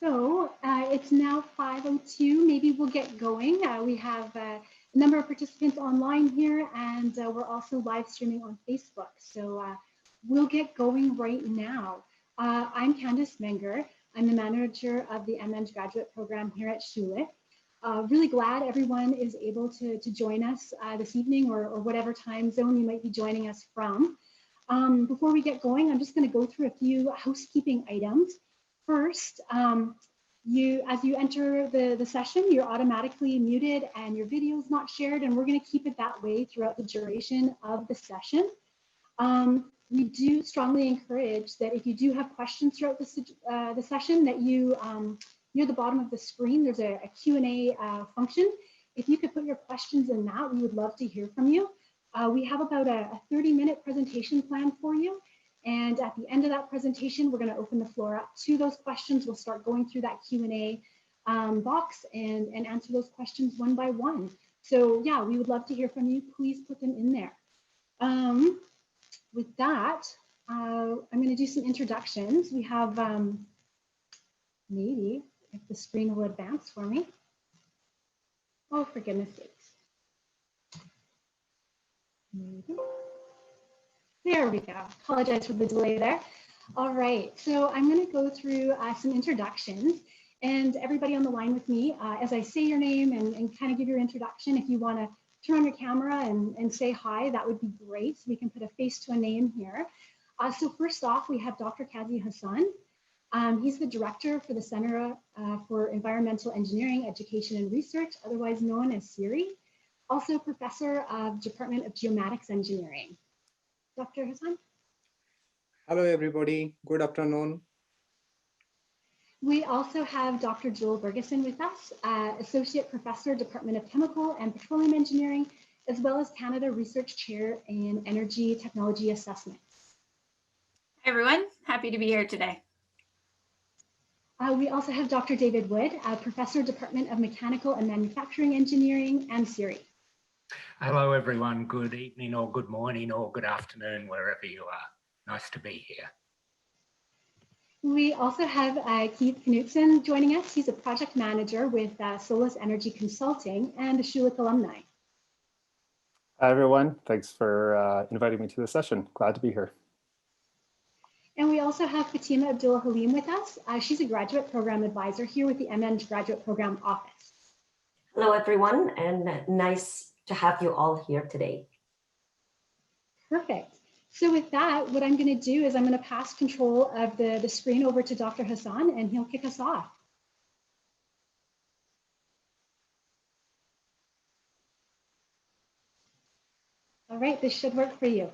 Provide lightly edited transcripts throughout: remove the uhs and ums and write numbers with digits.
It's now 5:02. Maybe we'll get going. We have a number of participants online here, and we're also live streaming on Facebook. We'll get going right now. I'm Candice Menger. I'm the manager of the MEng graduate program here at Schulich. Really glad everyone is able to join us this evening or whatever time zone you might be joining us from. Before we get going, I'm just going to go through a few housekeeping items. First, as you enter the session, you're automatically muted and your video is not shared, and we're going to keep it that way throughout the duration of the session. We do strongly encourage that if you do have questions throughout the session, that you, near the bottom of the screen, there's a Q&A function. If you could put your questions in that, we would love to hear from you. We have about a 30-minute presentation planned for you. And at the end of that presentation, we're going to open the floor up to those questions. We'll start going through that Q&A box and answer those questions one by one. So yeah, we would love to hear from you. Please put them in there. With that, I'm going to do some introductions. We have, maybe if the screen will advance for me. Oh, for goodness sakes. Maybe. There we go. Apologize for the delay there. All right, so I'm going to go through some introductions, and everybody on the line with me, as I say your name and kind of give your introduction, if you want to turn on your camera and say hi, that would be great. So we can put a face to a name here. So first off, we have Dr. Kazi Hassan. He's the director for the Center for Environmental Engineering, Education and Research, otherwise known as CERI. Also professor of Department of Geomatics Engineering. Dr. Hassan? Hello, everybody. Good afternoon. We also have Dr. Joel Bergeson with us, Associate Professor, Department of Chemical and Petroleum Engineering, as well as Canada Research Chair in Energy Technology Assessments. Hi, everyone. Happy to be here today. We also have Dr. David Wood, Professor, Department of Mechanical and Manufacturing Engineering and CERI. Hello, everyone. Good evening or good morning or good afternoon, wherever you are. Nice to be here. We also have Keith Knutson joining us. He's a project manager with Solus Energy Consulting and a Schulich alumni. Hi, everyone. Thanks for inviting me to the session. Glad to be here. And we also have Fatima Abdul Halim with us. She's a graduate program advisor here with the MEng Graduate Program Office. Hello, everyone, and nice to have you all here today. Perfect. So with that, what I'm going to do is I'm going to pass control of the screen over to Dr. Hassan, and he'll kick us off. All right, this should work for you.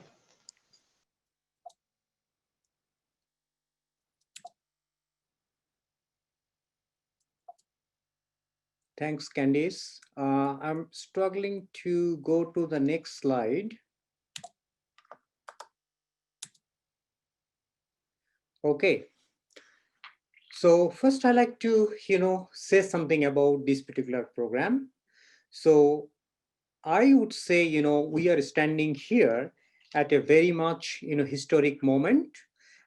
Thanks, Candice. I'm struggling to go to the next slide. Okay. So first, I like to, say something about this particular program. So I would say, we are standing here at a very much, historic moment.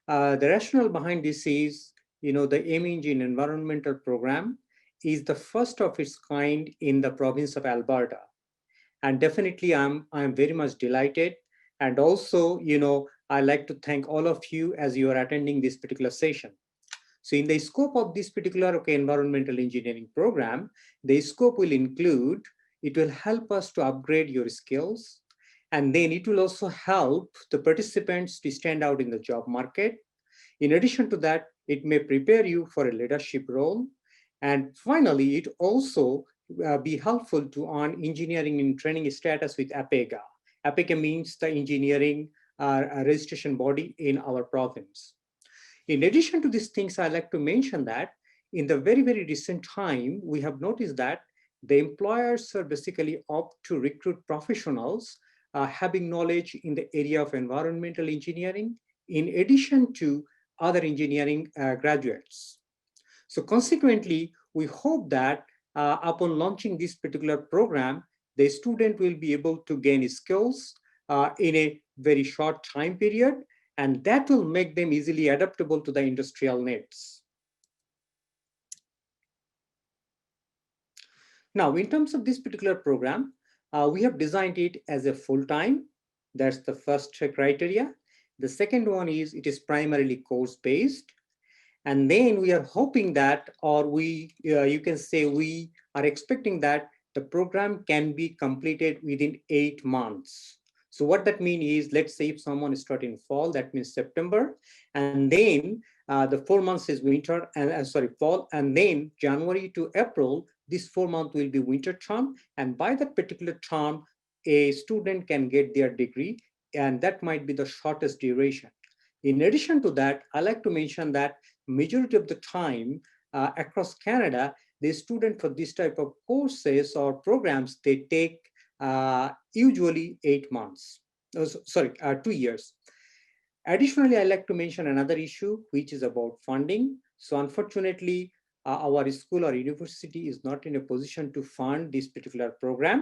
The rationale behind this is, the MEng environmental program is the first of its kind in the province of Alberta. And definitely I'm very much delighted. And also, I like to thank all of you as you are attending this particular session. So in the scope of this particular environmental engineering program, the scope will include, it will help us to upgrade your skills. And then it will also help the participants to stand out in the job market. In addition to that, it may prepare you for a leadership role. And finally, it also be helpful to earn engineering in training status with APEGA. APEGA means the engineering registration body in our province. In addition to these things, I like to mention that in the very, very recent time, we have noticed that the employers are basically opt to recruit professionals having knowledge in the area of environmental engineering, in addition to other engineering graduates. So consequently, we hope that upon launching this particular program, the student will be able to gain skills in a very short time period, and that will make them easily adaptable to the industrial needs. Now, in terms of this particular program, we have designed it as a full-time. That's the first criteria. The second one is it is primarily course-based. And then we are hoping that, or you can say we are expecting that the program can be completed within 8 months. So what that means is, let's say if someone is starting fall, that means September, and then the 4 months is winter, and fall, and then January to April, this 4 month will be winter term, and by that particular term, a student can get their degree, and that might be the shortest duration. In addition to that, I like to mention that majority of the time across Canada, the student for this type of courses or programs, they take usually 8 months, 2 years. Additionally, I like to mention another issue, which is about funding. So unfortunately, our school or university is not in a position to fund this particular program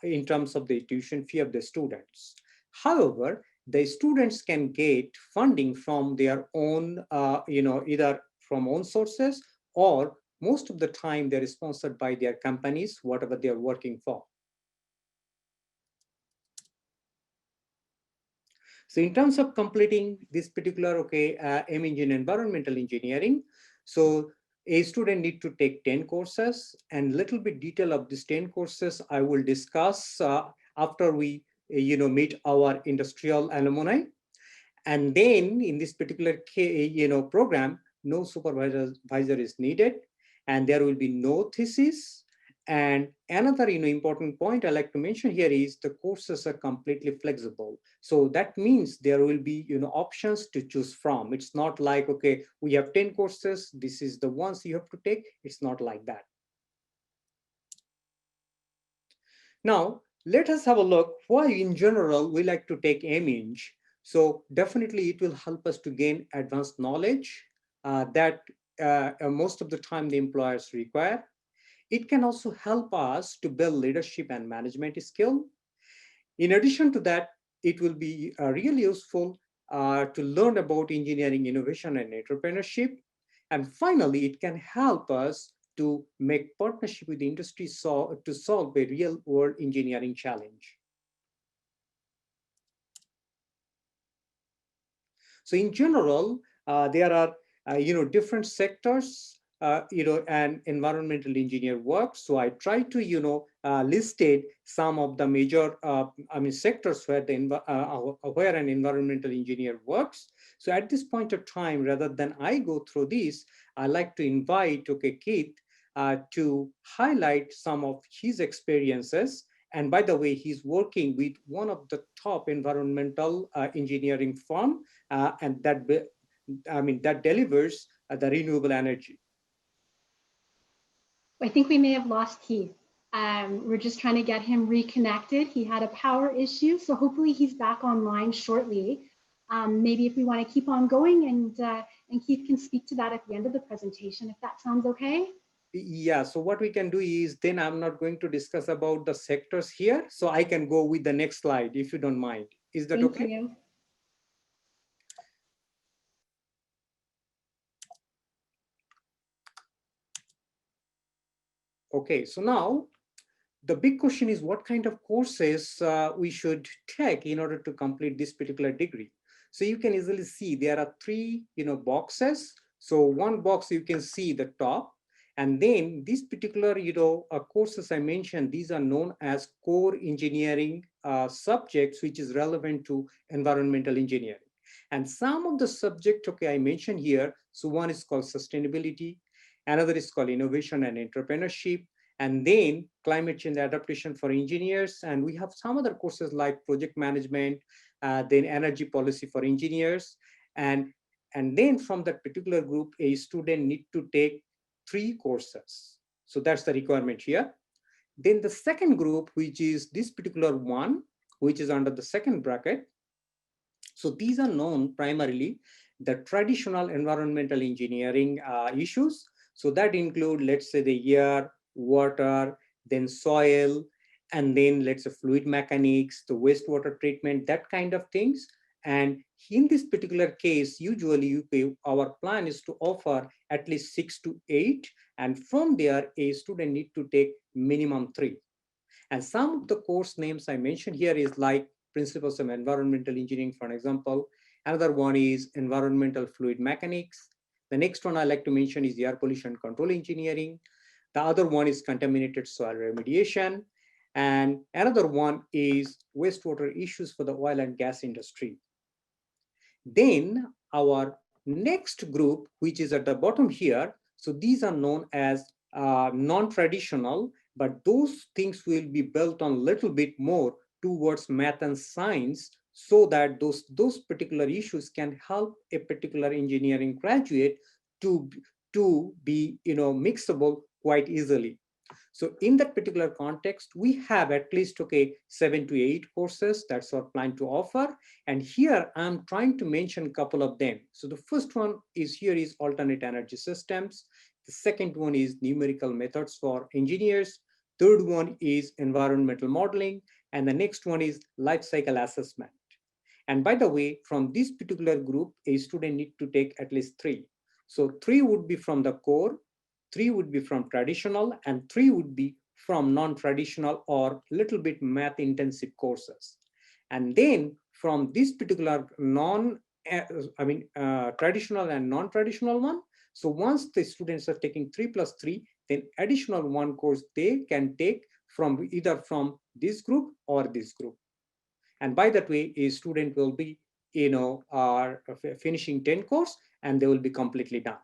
in terms of the tuition fee of the students. However, the students can get funding from their own, either from own sources, or most of the time they're sponsored by their companies, whatever they're working for. So in terms of completing this particular, aim in environmental engineering, so a student need to take 10 courses, and little bit detail of these 10 courses I will discuss after we meet our industrial alumni. And then in this particular program, no supervisor is needed, and there will be no thesis. And another important point I like to mention here is the courses are completely flexible. So that means there will be options to choose from. It's not like, okay, we have 10 courses, this is the ones you have to take. It's not like that. Now, let us have a look why in general we like to take AIM-Eng. So definitely it will help us to gain advanced knowledge that most of the time the employers require. It can also help us to build leadership and management skill. In addition to that, it will be really useful to learn about engineering innovation and entrepreneurship. And finally, it can help us to make partnership with the industry to solve a real world engineering challenge. So in general, there are different sectors and environmental engineer work. So I try to listed some of the major sectors where where an environmental engineer works. So at this point of time, rather than I go through this, I like to invite Keith to highlight some of his experiences. And by the way, he's working with one of the top environmental engineering firm, and that delivers the renewable energy. I think we may have lost Keith. We're just trying to get him reconnected. He had a power issue, so hopefully he's back online shortly. Maybe if we want to keep on going, and Keith can speak to that at the end of the presentation, if that sounds okay. Yeah, so what we can do is, then I'm not going to discuss about the sectors here, so I can go with the next slide, if you don't mind. Is that okay? Thank you. Okay, so now the big question is what kind of courses we should take in order to complete this particular degree. So you can easily see there are three boxes. So one box you can see the top, and then these particular courses I mentioned, these are known as core engineering subjects, which is relevant to environmental engineering. And some of the subject I mentioned here, so one is called sustainability, another is called innovation and entrepreneurship, and then climate change adaptation for engineers. And we have some other courses like project management, then energy policy for engineers. And then from that particular group, a student need to take 3 courses. So that's the requirement here. Then the second group, which is this particular one, which is under the second bracket. So these are known primarily the traditional environmental engineering issues. So that include, let's say, the air, water, then soil, and then let's say fluid mechanics, the wastewater treatment, that kind of things. And in this particular case, usually our plan is to offer at least 6 to 8. And from there, a student need to take minimum 3. And some of the course names I mentioned here is like Principles of Environmental Engineering, for example. Another one is Environmental Fluid Mechanics. The next one I like to mention is Air Pollution Control Engineering. The other one is Contaminated Soil Remediation. And another one is Wastewater Issues for the Oil and Gas Industry. Then our next group, which is at the bottom here, so these are known as non-traditional, but those things will be built on a little bit more towards math and science, so that those particular issues can help a particular engineering graduate to be mixable quite easily. So in that particular context, we have at least 7 to 8 courses. That's our plan to offer. And here I'm trying to mention a couple of them. So the first one is here is alternate energy systems. The second one is numerical methods for engineers. Third one is environmental modeling. And the next one is life cycle assessment. And by the way, from this particular group, a student need to take at least 3. So 3 would be from the core, 3 would be from traditional, and 3 would be from non-traditional or little bit math intensive courses. And then from this particular traditional and non-traditional one, so once the students are taking 3 plus 3, then additional 1 course they can take from either from this group or this group. And by that way, a student will be, finishing 10 course and they will be completely done.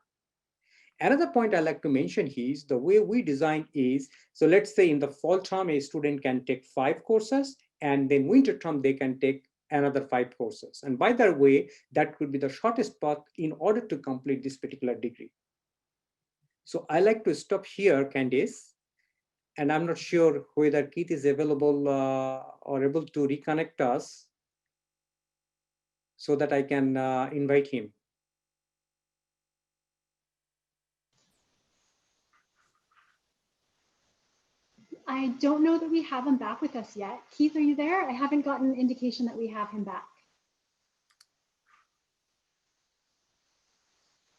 Another point I like to mention is the way we design is, so let's say in the fall term, a student can take 5 courses, and then winter term, they can take another 5 courses. And by that way, that could be the shortest path in order to complete this particular degree. So I like to stop here, Candice. And I'm not sure whether Keith is available or able to reconnect us so that I can invite him. I don't know that we have him back with us yet. Keith, are you there? I haven't gotten an indication that we have him back.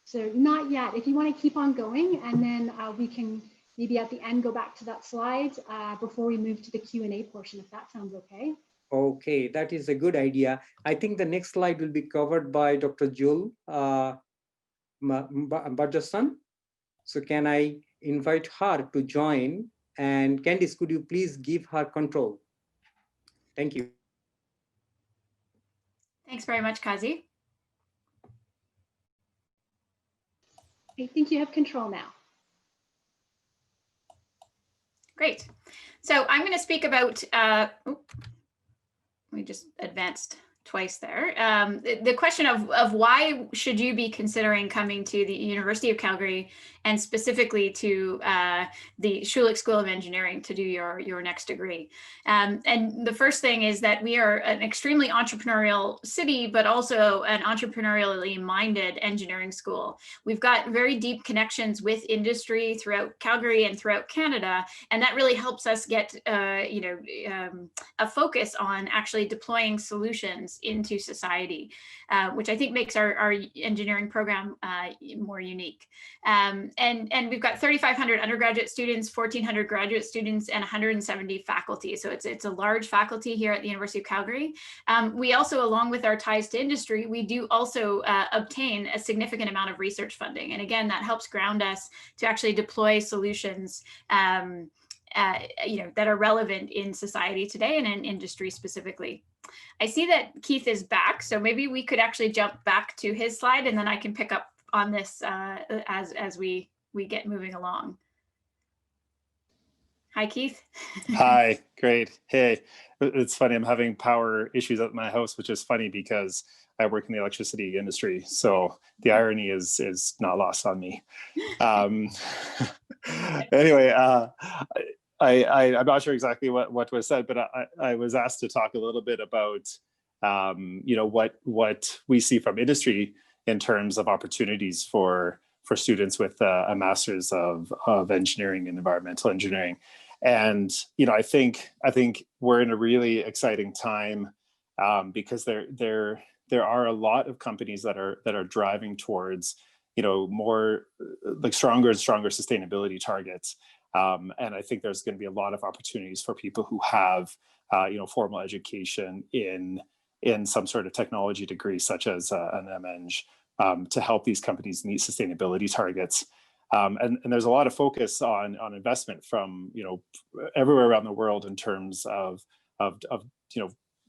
So not yet. If you want to keep on going, and then we can maybe at the end go back to that slide before we move to the Q&A portion, if that sounds okay. Okay, that is a good idea. I think the next slide will be covered by Dr. Jul Bajasan. So can I invite her to join? And Candice, could you please give her control? Thank you. Thanks very much, Kazi. I think you have control now. Great. So I'm going to speak about, we just advanced twice there. The question of why should you be considering coming to the University of Calgary, and specifically to the Schulich School of Engineering to do your next degree. And the first thing is that we are an extremely entrepreneurial city, but also an entrepreneurially minded engineering school. We've got very deep connections with industry throughout Calgary and throughout Canada, and that really helps us get a focus on actually deploying solutions into society, which I think makes our engineering program more unique. And we've got 3,500 undergraduate students, 1,400 graduate students, and 170 faculty. So it's a large faculty here at the University of Calgary. We also, along with our ties to industry, we do also obtain a significant amount of research funding. And again, that helps ground us to actually deploy solutions that are relevant in society today and in industry specifically. I see that Keith is back, so maybe we could actually jump back to his slide, and then I can pick up on this as we get moving along. Hi, Keith. Hi, great. Hey, it's funny. I'm having power issues at my house, which is funny because I work in the electricity industry. So the irony is not lost on me. Anyway, I'm not sure exactly what was said, but I was asked to talk a little bit about what we see from industry in terms of opportunities for students with a master's of engineering and environmental engineering. And I think we're in a really exciting time because there there are a lot of companies that are driving towards, more like stronger and stronger sustainability targets. And I think there's going to be a lot of opportunities for people who have, formal education in some sort of technology degree, such as an MEng, to help these companies meet sustainability targets. And there's a lot of focus on investment from everywhere around the world in terms of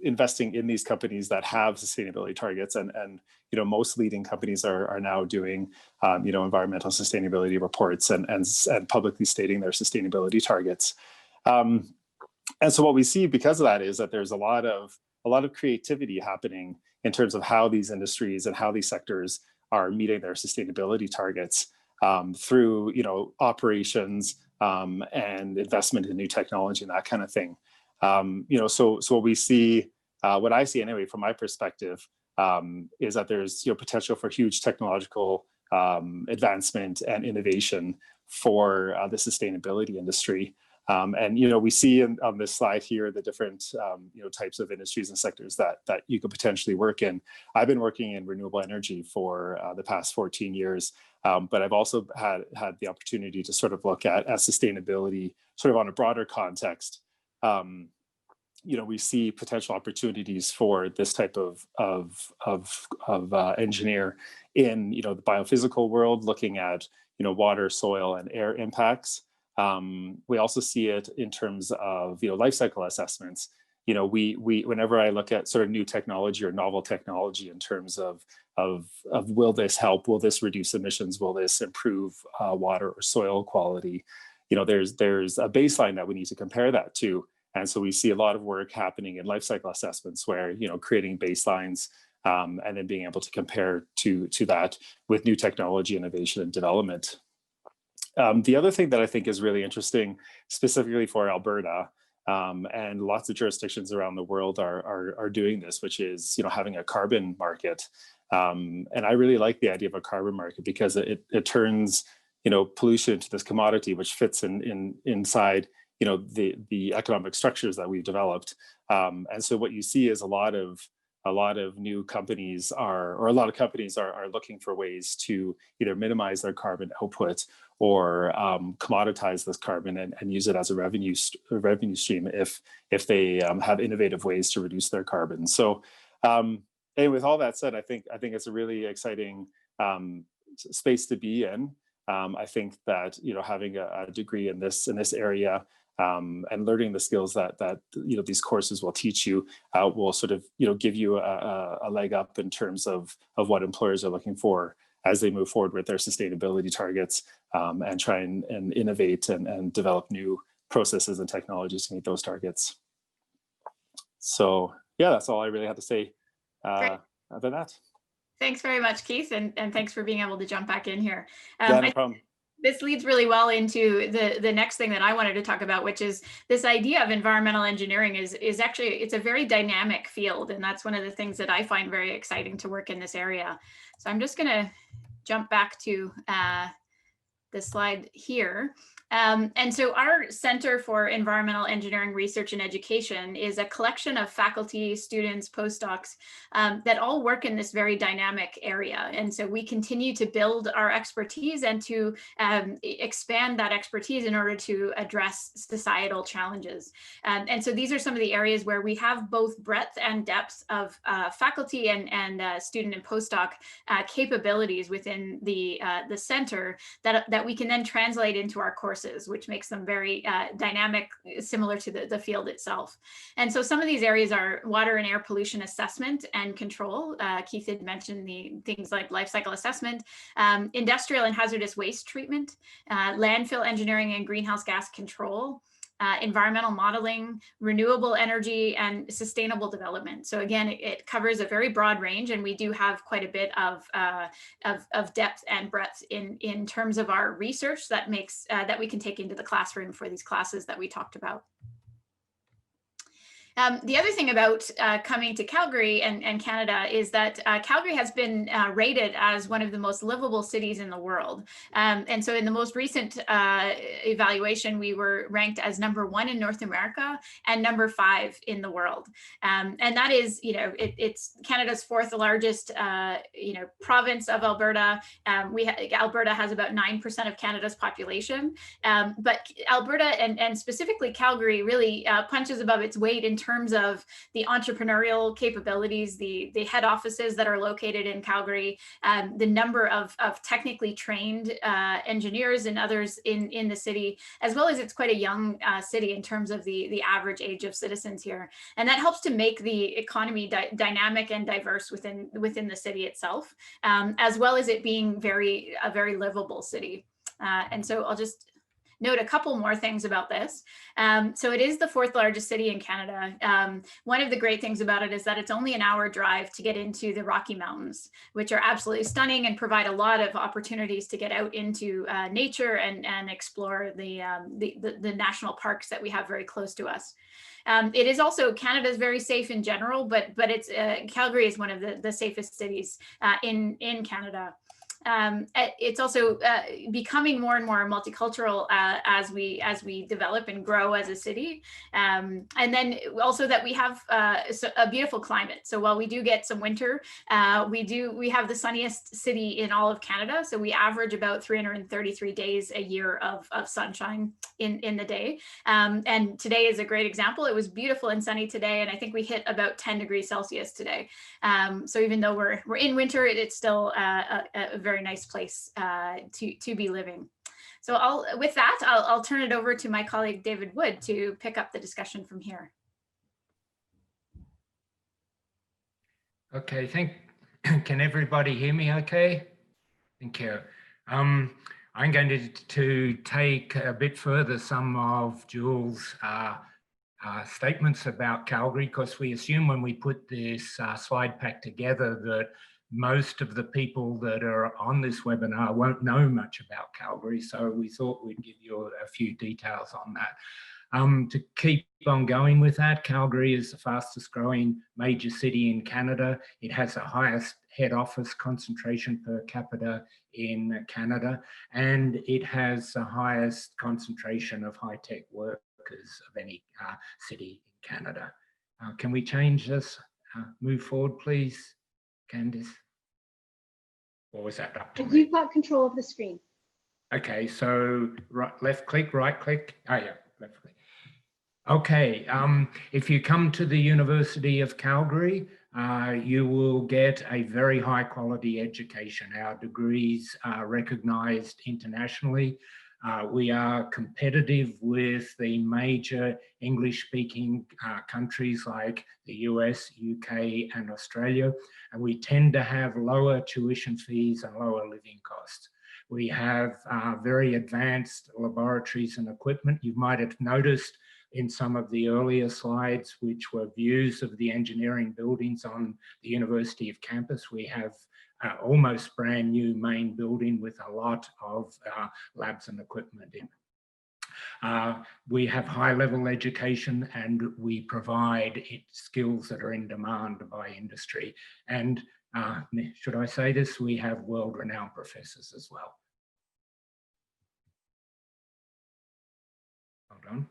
investing in these companies that have sustainability targets, and most leading companies are now doing environmental sustainability reports and publicly stating their sustainability targets. And so what we see because of that is that there's a lot of creativity happening in terms of how these industries and how these sectors are meeting their sustainability targets through operations and investment in new technology and that kind of thing. So what we see, what I see anyway from my perspective, is that there's potential for huge technological advancement and innovation for the sustainability industry. And we see on this slide here the different types of industries and sectors that you could potentially work in. I've been working in renewable energy for the past 14 years, but I've also had the opportunity to sort of look at sustainability sort of on a broader context. We see potential opportunities for this type of engineer in the biophysical world, looking at water, soil, and air impacts. We also see it in terms of life cycle assessments. We whenever I look at sort of new technology or novel technology in terms of will this help, will this reduce emissions, will this improve water or soil quality, there's a baseline that we need to compare that to. And so we see a lot of work happening in life cycle assessments where creating baselines and then being able to compare to that with new technology, innovation, and development. The other thing that I think is really interesting, specifically for Alberta, and lots of jurisdictions around the world are doing this, which is having a carbon market. And I really like the idea of a carbon market because it turns pollution into this commodity which fits inside the economic structures that we've developed. And so what you see is a lot of new companies a lot of companies are looking for ways to either minimize their carbon output or commoditize this carbon and use it as a revenue stream if they have innovative ways to reduce their carbon. So anyway, with all that said, I think it's a really exciting space to be in. I think that having a degree in this area and learning the skills that these courses will teach you will sort of give you a leg up in terms of what employers are looking for as they move forward with their sustainability targets and try and innovate and develop new processes and technologies to meet those targets. So yeah, that's all I really had to say about that. Thanks very much, Keith, and thanks for being able to jump back in here. Yeah, no problem. This leads really well into the next thing that I wanted to talk about, which is this idea of environmental engineering is actually, it's a very dynamic field. And that's one of the things that I find very exciting to work in this area. So I'm just going to jump back to the slide here. And so our Center for Environmental Engineering Research and Education is a collection of faculty, students, postdocs that all work in this very dynamic area. And so we continue to build our expertise and to expand that expertise in order to address societal challenges. And so these are some of the areas where we have both breadth and depth of faculty and student and postdoc capabilities within the center that we can then translate into our courses, which makes them very dynamic, similar to the field itself. And so some of these areas are water and air pollution assessment and control. Keith had mentioned the things like life cycle assessment, industrial and hazardous waste treatment, landfill engineering and greenhouse gas control, environmental modeling, renewable energy, and sustainable development. So again, it covers a very broad range, and we do have quite a bit of depth and breadth in terms of our research that makes that we can take into the classroom for these classes that we talked about. The other thing about coming to Calgary and Canada is that Calgary has been rated as one of the most livable cities in the world. And so in the most recent evaluation, we were ranked as #1 in North America and #5 in the world. And that is, it's Canada's 4th largest, province of Alberta. Alberta has about 9% of Canada's population. But Alberta and specifically Calgary really punches above its weight in terms of the entrepreneurial capabilities, the head offices that are located in Calgary, the number of technically trained engineers and others in the city, as well as it's quite a young city in terms of the average age of citizens here. And that helps to make the economy dynamic and diverse within the city itself, as well as it being a very livable city. And so I'll just note a couple more things about this. So it is the 4th largest city in Canada. One of the great things about it is that it's only an hour drive to get into the Rocky Mountains, which are absolutely stunning and provide a lot of opportunities to get out into nature and explore the national parks that we have very close to us. It is also, Canada's very safe in general, but it's Calgary is one of the safest cities in Canada. It's also becoming more and more multicultural as we develop and grow as a city, and then also that we have a beautiful climate. So while we do get some winter, we have the sunniest city in all of Canada. So we average about 333 days a year of sunshine in the day. And today is a great example. It was beautiful and sunny today, and I think we hit about 10 degrees Celsius today. So even though we're in winter, it's still a very nice place to be living. So with that, I'll turn it over to my colleague David Wood to pick up the discussion from here. Okay, can everybody hear me okay? Thank you. I'm going to take a bit further some of Jules' statements about Calgary, because we assume when we put this slide pack together that most of the people that are on this webinar won't know much about Calgary, so we thought we'd give you a few details on that. To keep on going with that, Calgary is the fastest growing major city in Canada. It has the highest head office concentration per capita in Canada, and it has the highest concentration of high-tech workers of any city in Canada. Can we change this? Move forward, please, Candice. Or was that up to me? You've got control of the screen. Okay, so left click, right click. Oh yeah, left click. Okay, if you come to the University of Calgary, you will get a very high quality education. Our degrees are recognized internationally. We are competitive with the major English-speaking countries like the US, UK, and Australia, and we tend to have lower tuition fees and lower living costs. We have very advanced laboratories and equipment. You might have noticed in some of the earlier slides, which were views of the engineering buildings on the University of campus, we have almost brand new main building with a lot of labs and equipment in. We have high level education, and we provide skills that are in demand by industry. And should I say this, we have world-renowned professors as well. Hold on.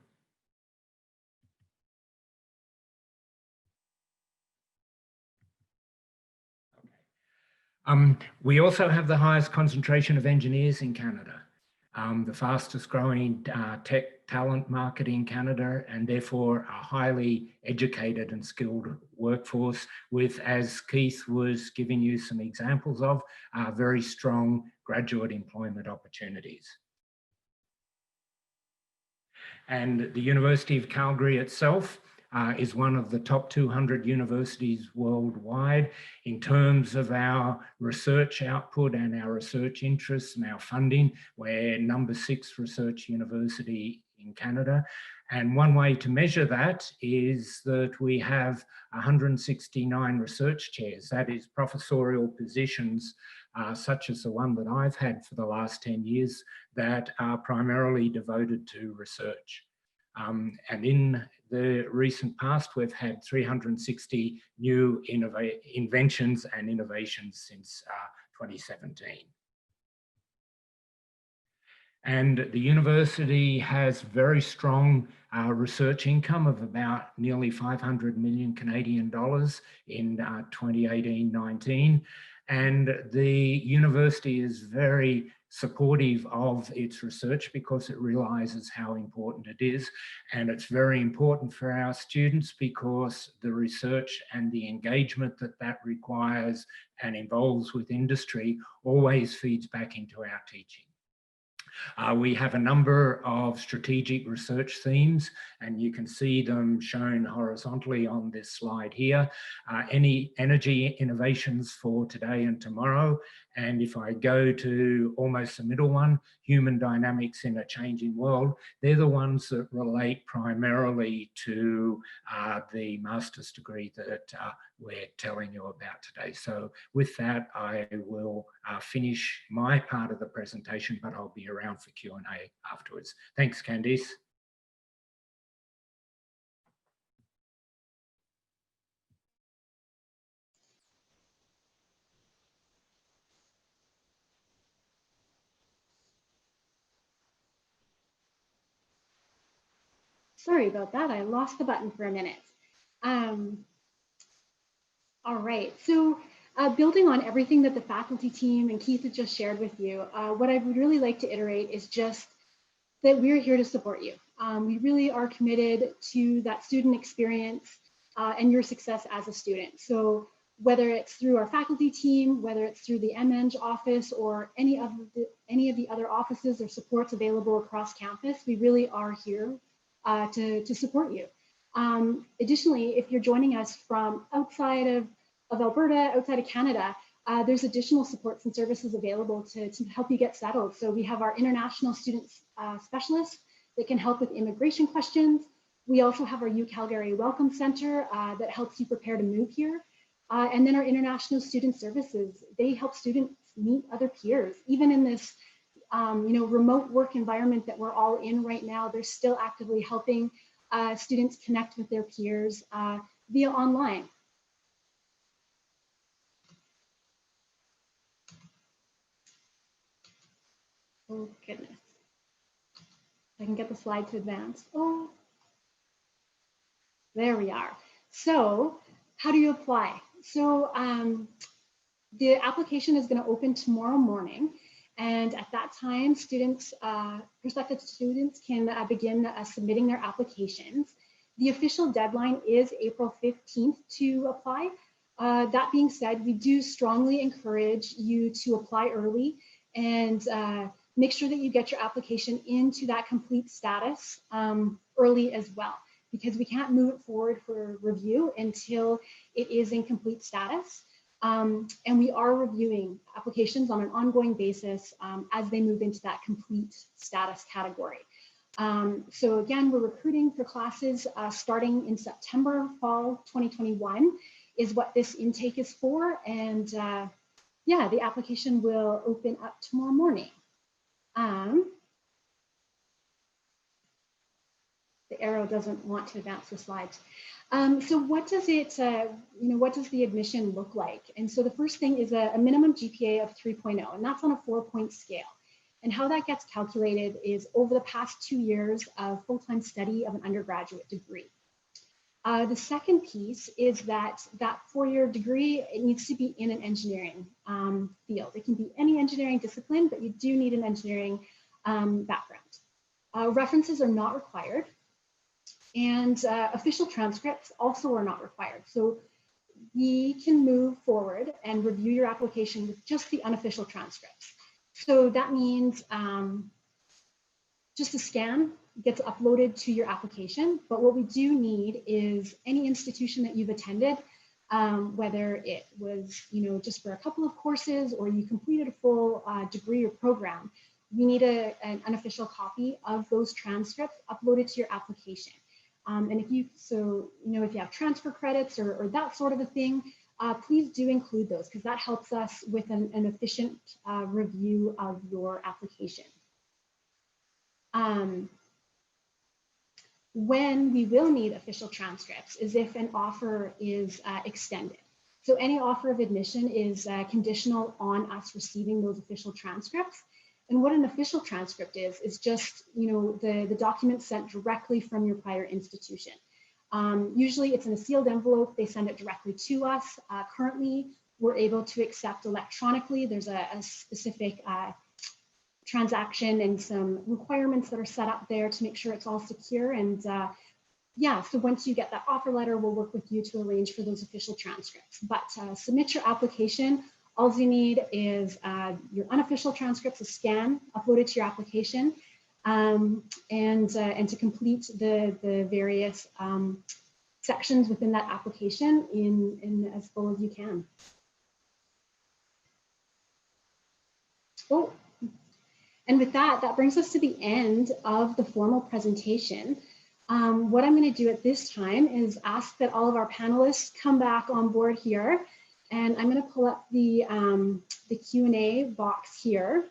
We also have the highest concentration of engineers in Canada, the fastest growing tech talent market in Canada, and therefore a highly educated and skilled workforce with, as Keith was giving you some examples of, very strong graduate employment opportunities. And the University of Calgary itself is one of the top 200 universities worldwide in terms of our research output and our research interests and our funding. We're #6 research university in Canada. And one way to measure that is that we have 169 research chairs. That is professorial positions such as the one that I've had for the last 10 years that are primarily devoted to research. And in the recent past, we've had 360 new inventions and innovations since 2017. And the university has very strong research income of about nearly 500 million Canadian dollars in 2018-19. And the university is very supportive of its research because it realizes how important it is. And it's very important for our students because the research and the engagement that requires and involves with industry always feeds back into our teaching. We have a number of strategic research themes, and you can see them shown horizontally on this slide here. Any energy innovations for today and tomorrow. And if I go to almost the middle one, human dynamics in a changing world, they're the ones that relate primarily to the master's degree that we're telling you about today. So with that, I will finish my part of the presentation, but I'll be around for Q&A afterwards. Thanks, Candice. Sorry about that. I lost the button for a minute. All right. So building on everything that the faculty team and Keith had just shared with you, what I would really like to iterate is just that we're here to support you. We really are committed to that student experience and your success as a student. So whether it's through our faculty team, whether it's through the MEng office or any of the other offices or supports available across campus, we really are here to support you. Additionally, if you're joining us from outside of Alberta, outside of Canada, there's additional supports and services available to help you get settled. So we have our international students specialists that can help with immigration questions. We also have our Calgary Welcome Center that helps you prepare to move here. And then our international student services, they help students meet other peers. Even in this remote work environment that we're all in right now, they're still actively helping students connect with their peers via online. Oh goodness. I can get the slide to advance. Oh, there we are. So how do you apply? So the application is going to open tomorrow morning. And at that time, students, prospective students can begin submitting their applications. The official deadline is April 15th to apply. That being said, we do strongly encourage you to apply early and make sure that you get your application into that complete status early as well, because we can't move it forward for review until it is in complete status. And we are reviewing applications on an ongoing basis as they move into that complete status category. So again, we're recruiting for classes starting in September, fall 2021 is what this intake is for. And yeah, the application will open up tomorrow morning. The arrow doesn't want to advance the slides. So what does it, what does the admission look like? And so the first thing is a minimum GPA of 3.0, and that's on a 4-point scale. And how that gets calculated is over the past 2 years of full-time study of an undergraduate degree. The second piece is that 4-year degree, it needs to be in an engineering field. It can be any engineering discipline, but you do need an engineering background. References are not required. And official transcripts also are not required. So we can move forward and review your application with just the unofficial transcripts. So that means just a scan gets uploaded to your application. But what we do need is any institution that you've attended, whether it was just for a couple of courses or you completed a full degree or program, we need an unofficial copy of those transcripts uploaded to your application. And if you have transfer credits or that sort of a thing, please do include those because that helps us with an efficient review of your application. When we will need official transcripts is if an offer is extended. So any offer of admission is conditional on us receiving those official transcripts. And what an official transcript is just, the document sent directly from your prior institution. Usually it's in a sealed envelope. They send it directly to us. Currently, we're able to accept electronically. There's a specific transaction and some requirements that are set up there to make sure it's all secure. And yeah, so once you get that offer letter, we'll work with you to arrange for those official transcripts. But submit your application. All you need is your unofficial transcripts, a scan, uploaded to your application, and to complete the various sections within that application in as full as you can. Oh, and with that, that brings us to the end of the formal presentation. What I'm going to do at this time is ask that all of our panelists come back on board here, and I'm going to pull up the Q&A box here,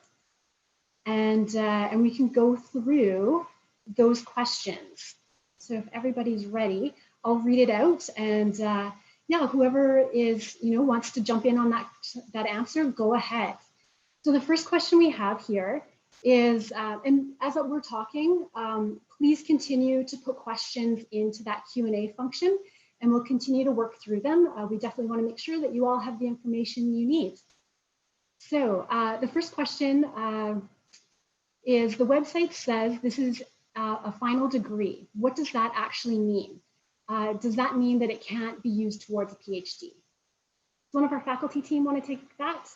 and we can go through those questions. So if everybody's ready, I'll read it out, and yeah, whoever is wants to jump in on that answer, go ahead. So the first question we have here is, and as we're talking, please continue to put questions into that Q&A function, and we'll continue to work through them. We definitely want to make sure that you all have the information you need. So the first question is, the website says this is a final degree. What does that actually mean? Does that mean that it can't be used towards a PhD? Does one of our faculty team want to take that?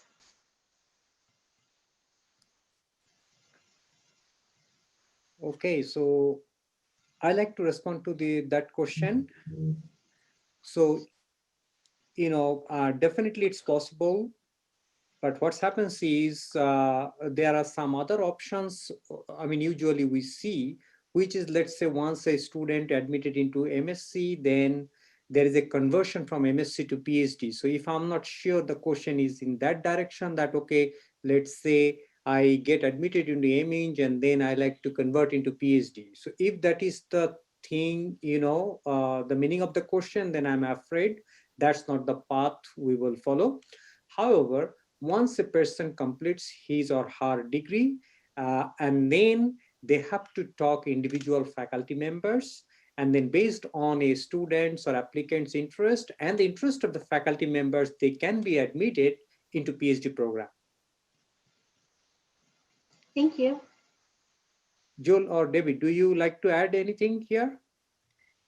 Okay, so I like to respond to that question. So, definitely it's possible, but what happens is there are some other options. I mean, usually we see, which is, let's say, once a student admitted into MSc, then there is a conversion from MSc to PhD. So if I'm not sure the question is in that direction, that, okay, let's say I get admitted into MEng and then I like to convert into PhD. So if that is the thing, the meaning of the question, then I'm afraid that's not the path we will follow. However, once a person completes his or her degree, and then they have to talk individual faculty members, and then based on a student's or applicant's interest and the interest of the faculty members, they can be admitted into PhD program. Thank you. Joel or David, do you like to add anything here?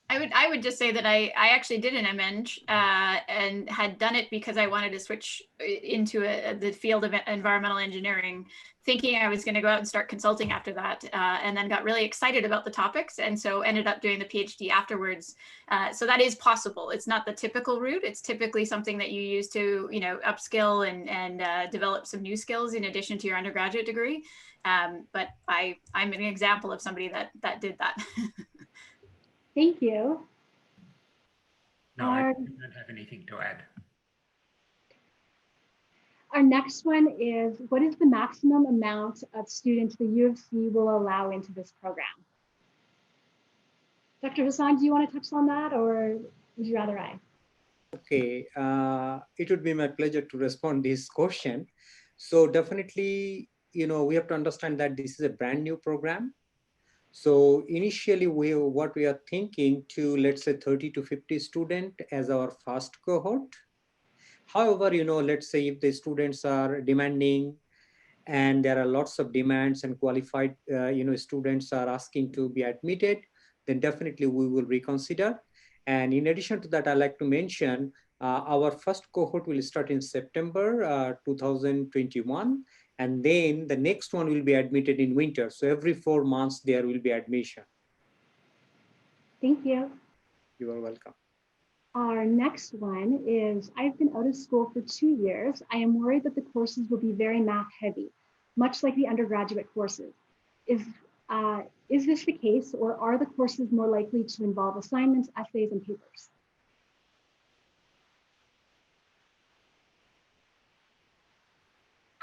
I would just say that I actually did an MEng and had done it because I wanted to switch into the field of environmental engineering, thinking I was going to go out and start consulting after that, and then got really excited about the topics, and so ended up doing the PhD afterwards. So that is possible. It's not the typical route. It's typically something that you use to upskill and develop some new skills in addition to your undergraduate degree. But I'm an example of somebody that did that. Thank you. No, I don't have anything to add. Our next one is, what is the maximum amount of students the U of C will allow into this program? Dr. Hassan, do you want to touch on that, or would you rather I? Okay, it would be my pleasure to respond this question. So definitely, we have to understand that this is a brand new program. So initially, what we are thinking to, let's say, 30 to 50 students as our first cohort. However, let's say if the students are demanding and there are lots of demands and qualified, students are asking to be admitted, then definitely we will reconsider. And in addition to that, I like to mention our first cohort will start in September 2021. And then the next one will be admitted in winter. So every 4 months there will be admission. Thank you. You are welcome. Our next one is, I've been out of school for 2 years. I am worried that the courses will be very math heavy, much like the undergraduate courses. Is this the case, or are the courses more likely to involve assignments, essays, and papers?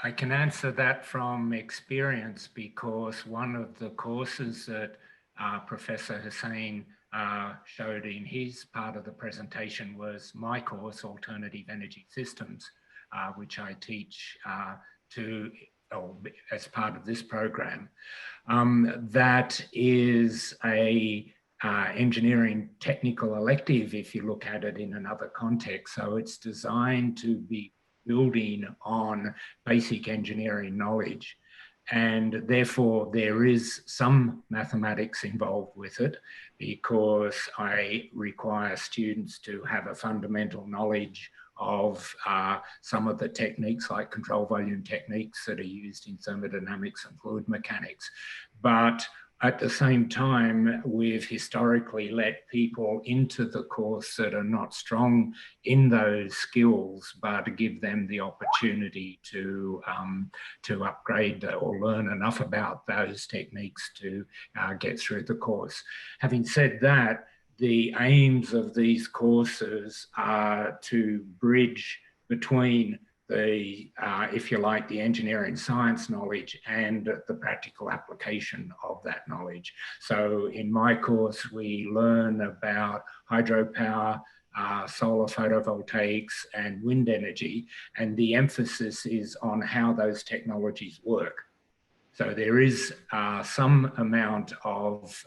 I can answer that from experience, because one of the courses that Professor Hussain showed in his part of the presentation was my course, Alternative Energy Systems, which I teach as part of this program. That is a engineering technical elective, if you look at it in another context. So it's designed to be building on basic engineering knowledge. And therefore, there is some mathematics involved with it, because I require students to have a fundamental knowledge of some of the techniques, like control volume techniques that are used in thermodynamics and fluid mechanics. But at the same time, we've historically let people into the course that are not strong in those skills, but give them the opportunity to upgrade or learn enough about those techniques to get through the course. Having said that, the aims of these courses are to bridge between the, if you like, the engineering science knowledge and the practical application of that knowledge. So in my course, we learn about hydropower, solar photovoltaics, and wind energy, and the emphasis is on how those technologies work. So there is some amount of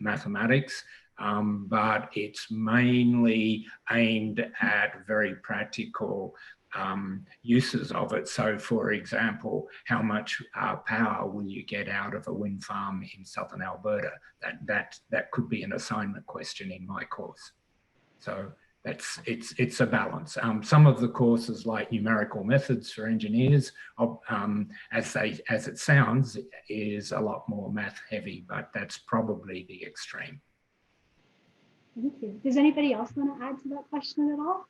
mathematics, but it's mainly aimed at very practical uses of it. So for example, how much power will you get out of a wind farm in southern Alberta? That could be an assignment question in my course. So it's a balance. Some of the courses, like numerical methods for engineers, as it sounds, is a lot more math heavy, but that's probably the extreme. Thank you. Does anybody else want to add to that question at all?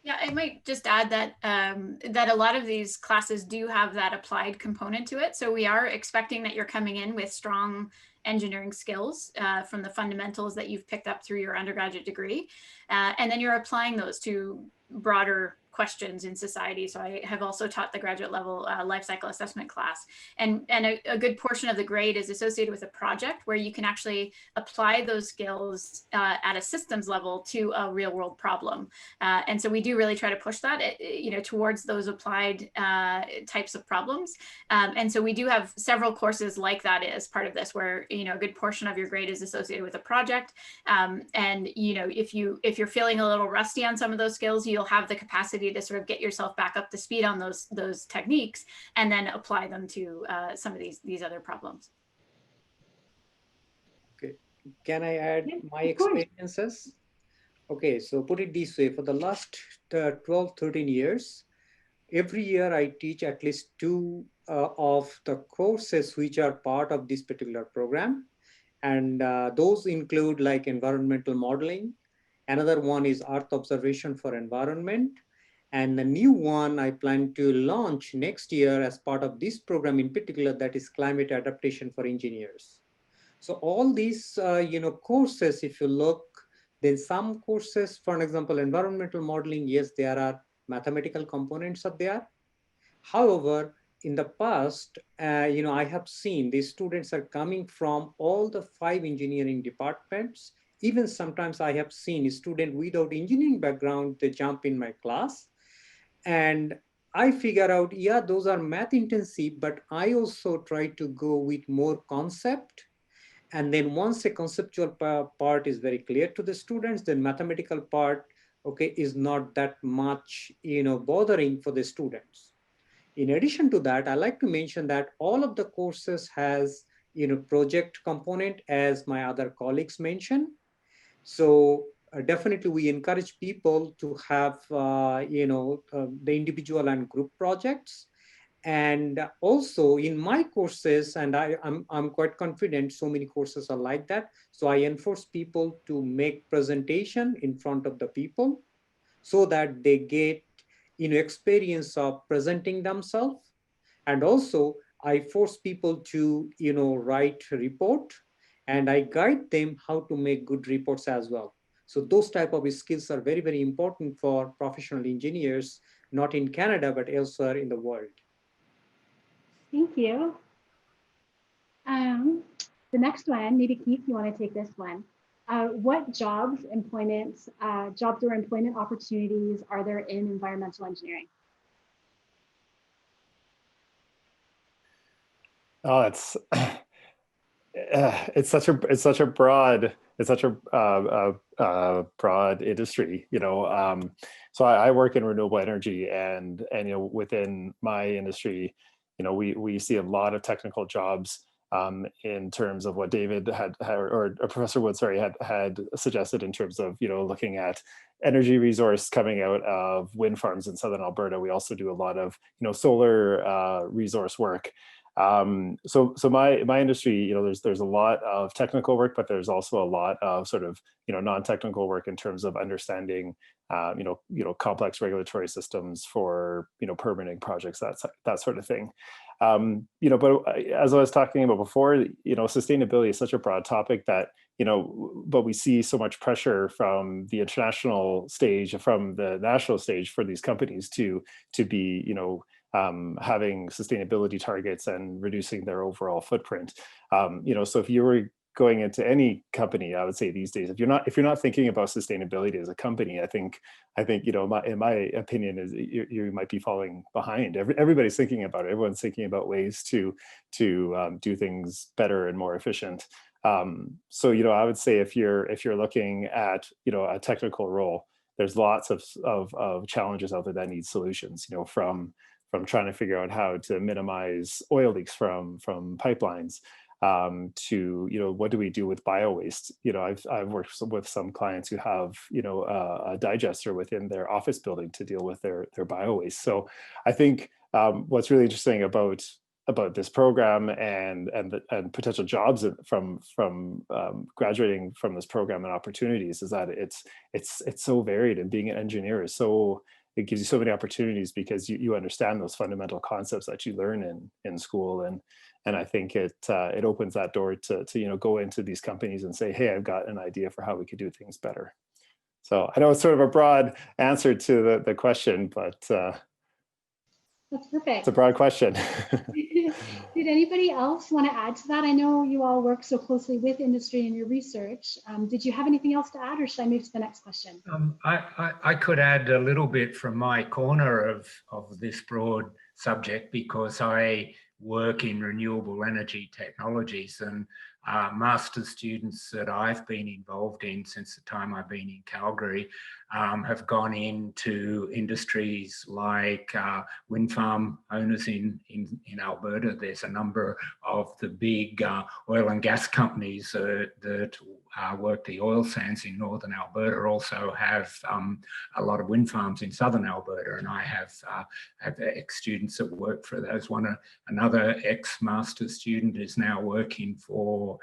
Yeah, I might just add that that a lot of these classes do have that applied component to it. So we are expecting that you're coming in with strong engineering skills from the fundamentals that you've picked up through your undergraduate degree. And then you're applying those to broader questions in society. So I have also taught the graduate level life cycle assessment class. And a good portion of the grade is associated with a project where you can actually apply those skills at a systems level to a real world problem. And so we do really try to push that, towards those applied types of problems. And so we do have several courses like that as part of this, where, a good portion of your grade is associated with a project. And, if you're feeling a little rusty on some of those skills, you'll have the capacity to sort of get yourself back up to speed on those techniques and then apply them to some of these other problems. Okay, can I add my experiences? Okay, so put it this way, for the last 12, 13 years, every year I teach at least 2 of the courses which are part of this particular program. And those include like environmental modeling. Another one is Earth observation for environment. And the new one I plan to launch next year as part of this program in particular, that is climate adaptation for engineers. So all these, courses, if you look, then some courses, for example, environmental modeling, yes, there are mathematical components of there. However, in the past, I have seen these students are coming from all the 5 engineering departments. Even sometimes I have seen a student without engineering background, they jump in my class. And I figure out, yeah, those are math intensive, but I also try to go with more concept. And then once a conceptual part is very clear to the students, then mathematical part, okay, is not that much, bothering for the students. In addition to that, I like to mention that all of the courses has, project component, as my other colleagues mentioned. So definitely we encourage people to have, the individual and group projects. And also in my courses, and I'm quite confident so many courses are like that. So I enforce people to make presentation in front of the people so that they get, experience of presenting themselves. And also I force people to, write a report, and I guide them how to make good reports as well. So those type of skills are very, very important for professional engineers, not in Canada, but elsewhere in the world. Thank you. the next one, maybe Keith, you want to take this one. What jobs or employment opportunities are there in environmental engineering? Oh, it's such a broad broad industry, you know. So I work in renewable energy, and you know, within my industry, you know, we see a lot of technical jobs in terms of what David had or Professor Wood, sorry, had suggested in terms of, you know, looking at energy resource coming out of wind farms in southern Alberta. We also do a lot of, you know, solar resource work. So my industry, you know, there's a lot of technical work, but there's also a lot of sort of, you know, non-technical work in terms of understanding, you know, complex regulatory systems for, you know, permitting projects, that sort of thing. You know, but as I was talking about before, you know, sustainability is such a broad topic that, you know, but we see so much pressure from the international stage, from the national stage, for these companies to be, you know, having sustainability targets and reducing their overall footprint. You know, so if you were going into any company, I would say these days, if you're not thinking about sustainability as a company, I think, you know, in my opinion, is you might be falling behind. Everybody's thinking about it. Everyone's thinking about ways to do things better and more efficient. So, you know, I would say if you're looking at, you know, a technical role, there's lots of challenges out there that need solutions. You know, from trying to figure out how to minimize oil leaks from pipelines, to, you know, what do we do with bio-waste? You know, I've worked with some clients who have, you know, a digester within their office building to deal with their bio-waste. So I think what's really interesting about this program and potential jobs from graduating from this program and opportunities is that it's so varied, and being an engineer is so, it gives you so many opportunities because you understand those fundamental concepts that you learn in school, and I think it opens that door to you know, go into these companies and say, hey, I've got an idea for how we could do things better. So I know it's sort of a broad answer to the question, but That's perfect. it's a broad question. Did anybody else want to add to that? I know you all work so closely with industry in your research. Did you have anything else to add, or should I move to the next question? I could add a little bit from my corner of this broad subject, because I work in renewable energy technologies, and master's students that I've been involved in since the time I've been in Calgary have gone into industries like wind farm owners in Alberta. There's a number of the big oil and gas companies that work the oil sands in northern Alberta also have a lot of wind farms in southern Alberta, and I have ex-students that work for those. Another ex-master's student is now working for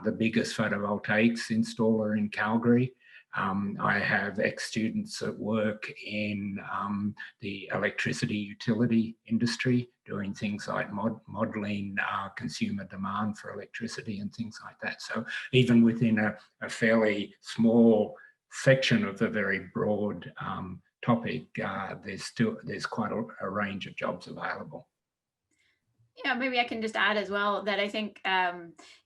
the biggest photovoltaics installer in Calgary. I have ex-students that work in the electricity utility industry, doing things like modeling consumer demand for electricity and things like that. So even within a fairly small section of the very broad topic, there's quite a range of jobs available. Yeah, maybe I can just add as well that I think,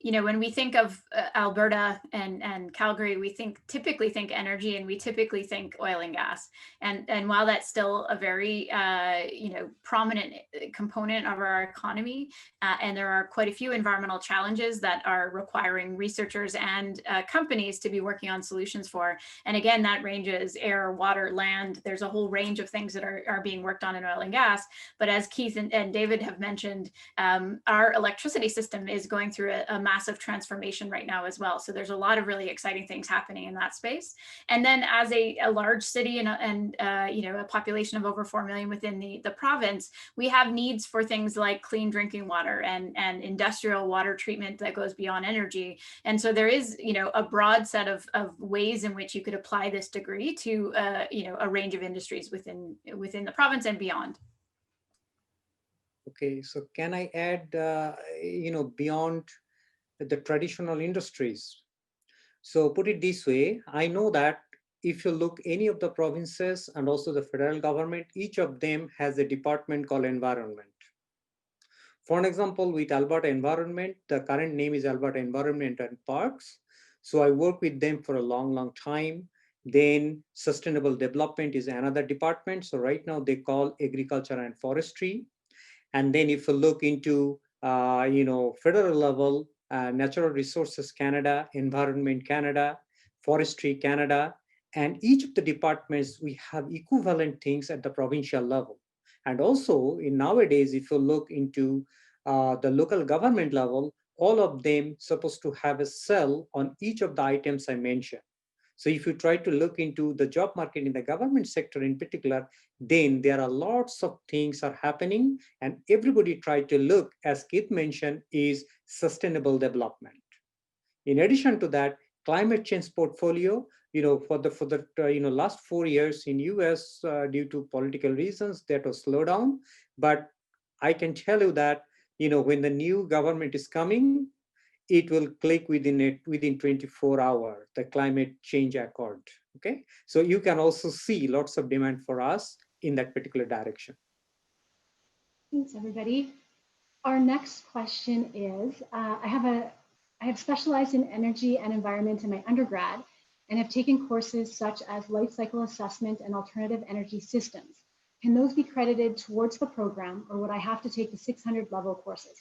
you know, when we think of Alberta and Calgary, we typically think energy, and we typically think oil and gas. And while that's still a very, you know, prominent component of our economy, and there are quite a few environmental challenges that are requiring researchers and companies to be working on solutions for. And again, that ranges air, water, land. There's a whole range of things that are being worked on in oil and gas. But as Keith and David have mentioned, our electricity system is going through a massive transformation right now as well. So there's a lot of really exciting things happening in that space. And then as a large city and you know, a population of over 4 million within the province, we have needs for things like clean drinking water and industrial water treatment that goes beyond energy. And so there is, you know, a broad set of ways in which you could apply this degree to, you know, a range of industries within the province and beyond. Okay, so can I add, you know, beyond the traditional industries? So put it this way, I know that if you look any of the provinces and also the federal government, each of them has a department called environment. For an example, with Alberta Environment, the current name is Alberta Environment and Parks. So I work with them for a long, long time. Then Sustainable Development is another department. So right now they call Agriculture and Forestry. And then if you look into, federal level, Natural Resources Canada, Environment Canada, Forestry Canada, and each of the departments, we have equivalent things at the provincial level. And also in nowadays, if you look into the local government level, all of them supposed to have a cell on each of the items I mentioned. So if you try to look into the job market in the government sector in particular, then there are lots of things are happening, and everybody try to look, as Keith mentioned, is sustainable development. In addition to that, climate change portfolio, for the last 4 years in US, due to political reasons, that was slowed down. But I can tell you that, when the new government is coming, it will click within 24 hours, the climate change accord. Okay, so you can also see lots of demand for us in that particular direction. Thanks, everybody. Our next question is, I have specialized in energy and environment in my undergrad and have taken courses such as life cycle assessment and alternative energy systems. Can those be credited towards the program, or would I have to take the 600 level courses?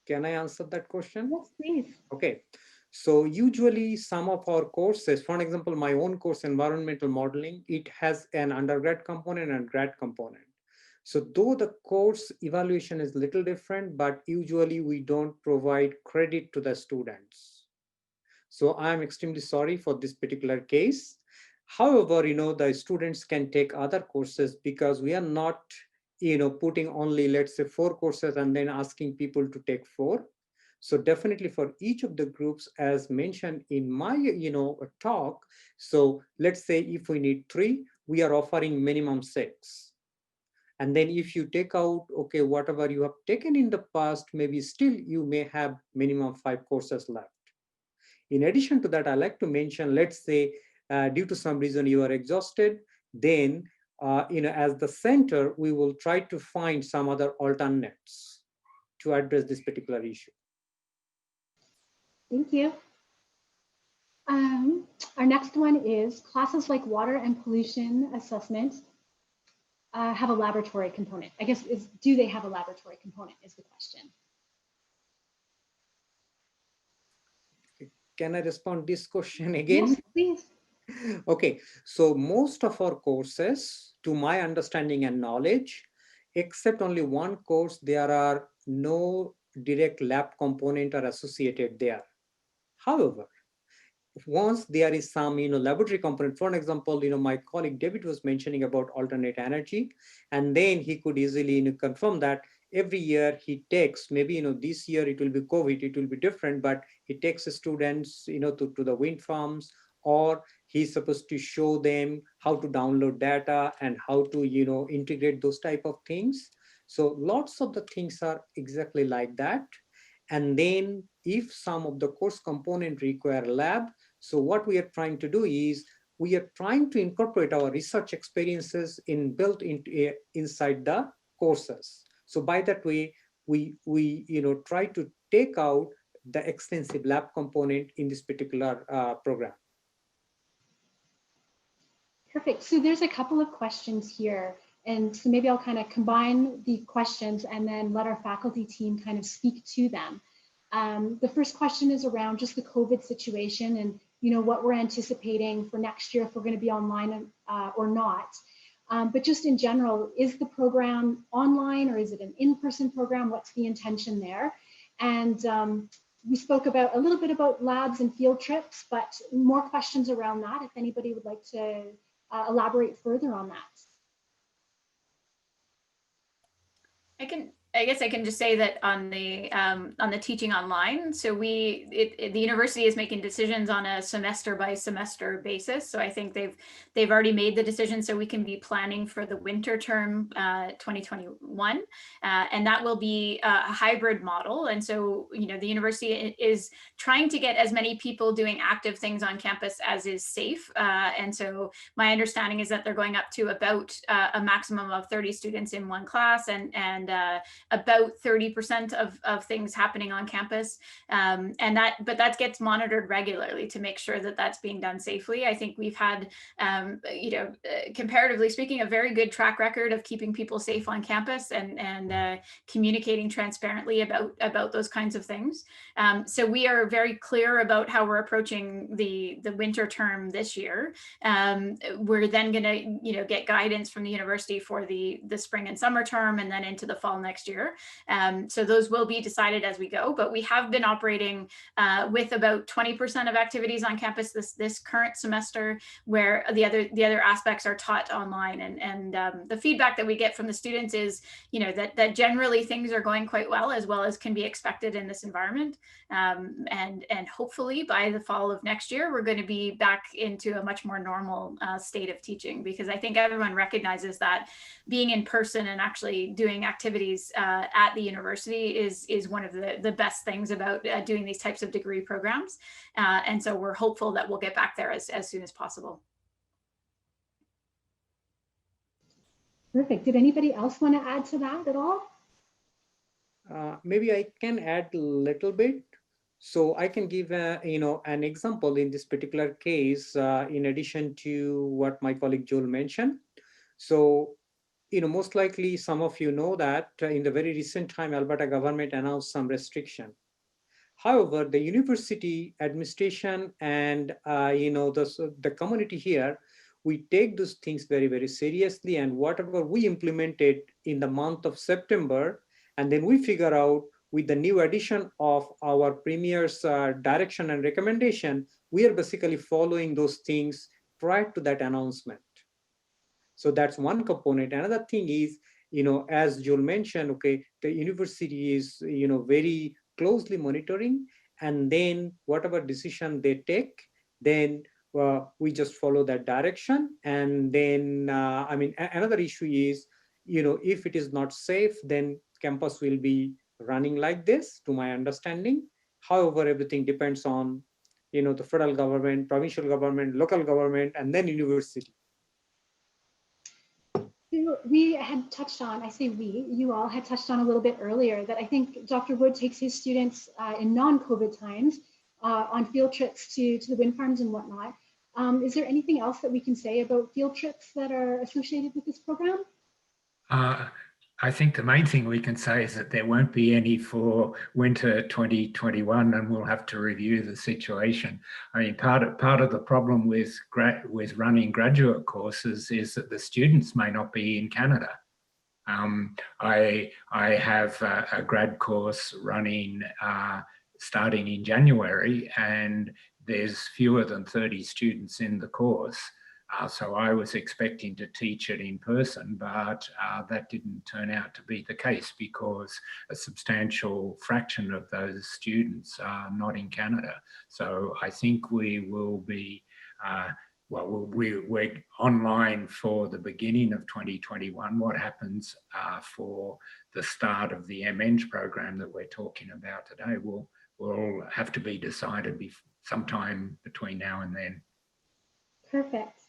Can I answer that question? Yes, please. Okay. So usually some of our courses, for example, my own course, environmental modeling, it has an undergrad component and grad component. So though the course evaluation is little different, but usually we don't provide credit to the students. So I'm extremely sorry for this particular case. However, the students can take other courses, because we are not, putting only, let's say, 4 courses and then asking people to take 4. So definitely for each of the groups, as mentioned in my, talk. So let's say if we need 3, we are offering minimum 6. And then if you take out, okay, whatever you have taken in the past, maybe still you may have minimum 5 courses left. In addition to that, I like to mention, let's say, due to some reason you are exhausted, then, as the center, we will try to find some other alternates to address this particular issue. Thank you. Our next one is classes like water and pollution assessment have a laboratory component. I guess do they have a laboratory component is the question. Can I respond this question again? Yes, please. Okay, so most of our courses, to my understanding and knowledge, except only one course, there are no direct lab component are associated there. However, once there is some laboratory component, for example, my colleague David was mentioning about alternate energy, and then he could easily confirm that every year he takes, maybe this year it will be COVID, it will be different, but he takes students to the wind farms, or he's supposed to show them how to download data and how to integrate those type of things. So lots of the things are exactly like that. And then if some of the course component require lab, so what we are trying to do is we are trying to incorporate our research experiences built into inside the courses. So by that way, we try to take out the extensive lab component in this particular program. Perfect. So there's a couple of questions here. And so maybe I'll kind of combine the questions and then let our faculty team kind of speak to them. The first question is around just the COVID situation and what we're anticipating for next year, if we're going to be online or not. But just in general, is the program online or is it an in-person program? What's the intention there? And we spoke a little bit about labs and field trips, but more questions around that if anybody would like to elaborate further on that. I guess I can just say that on the teaching online, so the university is making decisions on a semester by semester basis. So I think they've already made the decision, so we can be planning for the winter term 2021, and that will be a hybrid model. And so the university is trying to get as many people doing active things on campus as is safe. And so my understanding is that they're going up to about a maximum of 30 students in one class, and about 30% of things happening on campus. But that gets monitored regularly to make sure that that's being done safely. I think we've had, comparatively speaking, a very good track record of keeping people safe on campus and communicating transparently about those kinds of things. So we are very clear about how we're approaching the winter term this year. We're then going to get guidance from the university for the spring and summer term, and then into the fall next year. So those will be decided as we go, but we have been operating with about 20% of activities on campus this current semester, where the other aspects are taught online. And the feedback that we get from the students is, that generally things are going quite well as can be expected in this environment. And hopefully by the fall of next year, we're going to be back into a much more normal state of teaching, because I think everyone recognizes that being in person and actually doing activities at the university is one of the best things about doing these types of degree programs. And so we're hopeful that we'll get back there as soon as possible. Perfect. Did anybody else want to add to that at all? Maybe I can add a little bit. So I can give an example in this particular case, in addition to what my colleague Joel mentioned. So, most likely some of you know that in the very recent time, Alberta government announced some restriction. However, the university administration and the community here, we take those things very, very seriously, and whatever we implemented in the month of September, and then we figure out with the new addition of our premier's direction and recommendation, we are basically following those things prior to that announcement. So that's one component. Another thing is, as Joel mentioned, okay, the university is, very closely monitoring, and then whatever decision they take, then we just follow that direction. And then, another issue is, if it is not safe, then campus will be running like this, to my understanding. However, everything depends on, the federal government, provincial government, local government, and then university. We had touched on, I say we, you all had touched on a little bit earlier that I think Dr. Wood takes his students in non-COVID times on field trips to the wind farms and whatnot. Is there anything else that we can say about field trips that are associated with this program? I think the main thing we can say is that there won't be any for winter 2021, and we'll have to review the situation. I mean, part of the problem with running graduate courses is that the students may not be in Canada. I have a grad course running starting in January, and there's fewer than 30 students in the course. So I was expecting to teach it in person, but that didn't turn out to be the case because a substantial fraction of those students are not in Canada. So I think we will be, we're online for the beginning of 2021. What happens for the start of the MEng program that we're talking about today will have to be decided sometime between now and then. Perfect.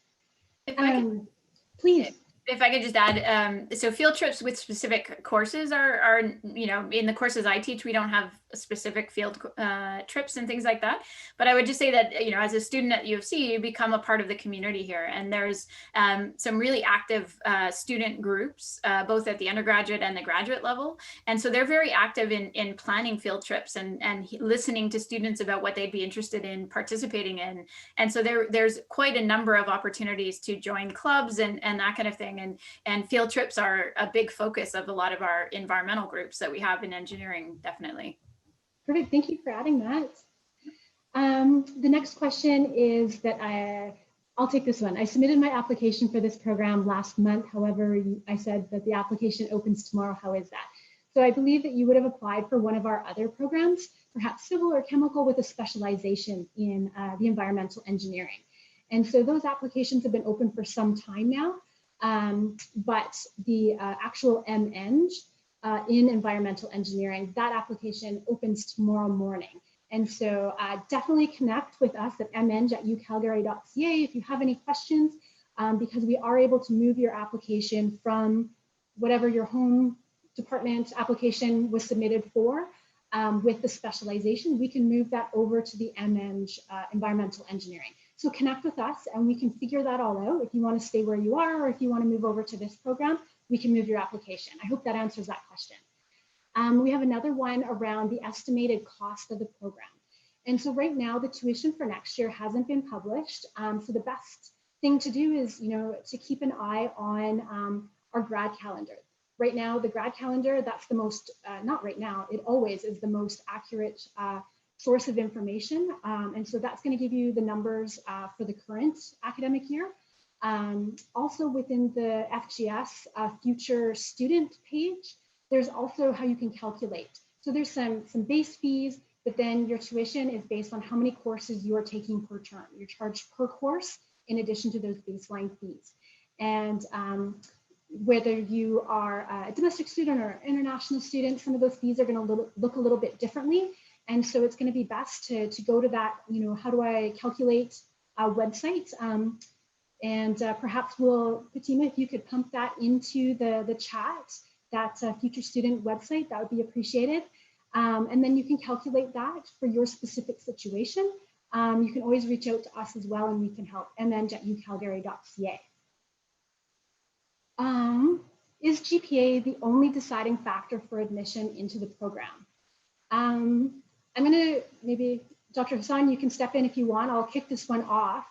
Please. If I could just add, so field trips with specific courses are, in the courses I teach, we don't have specific field trips and things like that. But I would just say that, as a student at U of C, you become a part of the community here. And there's some really active student groups, both at the undergraduate and the graduate level. And so they're very active in planning field trips and listening to students about what they'd be interested in participating in. And so there's quite a number of opportunities to join clubs and that kind of thing. And field trips are a big focus of a lot of our environmental groups that we have in engineering, definitely. Perfect, thank you for adding that. The next question is that I'll take this one. I submitted my application for this program last month. However, I said that the application opens tomorrow. How is that? So I believe that you would have applied for one of our other programs, perhaps civil or chemical with a specialization in the environmental engineering. And so those applications have been open for some time now. But the actual MEng in environmental engineering, that application opens tomorrow morning. And so definitely connect with us at meng@ucalgary.ca if you have any questions, because we are able to move your application from whatever your home department application was submitted for with the specialization, we can move that over to the MEng, environmental engineering. So connect with us and we can figure that all out. If you want to stay where you are, or if you want to move over to this program, we can move your application. I hope that answers that question. We have another one around the estimated cost of the program. And so right now the tuition for next year hasn't been published. So the best thing to do is, to keep an eye on our grad calendar. Right now, the grad calendar, that's the most, not right now, it always is the most accurate source of information. And so that's going to give you the numbers for the current academic year. Also within the FGS future student page, there's also how you can calculate. So there's some base fees, but then your tuition is based on how many courses you are taking per term. You're charged per course in addition to those baseline fees. And whether you are a domestic student or international student, some of those fees are going to look a little bit differently. And so it's going to be best to go to that, how do I calculate website? And perhaps Fatima, if you could pump that into the chat, that future student website, that would be appreciated. And then you can calculate that for your specific situation. You can always reach out to us as well and we can help, meng@ucalgary.ca. Is GPA the only deciding factor for admission into the program? I'm gonna, maybe Dr. Hassan, you can step in if you want. I'll kick this one off.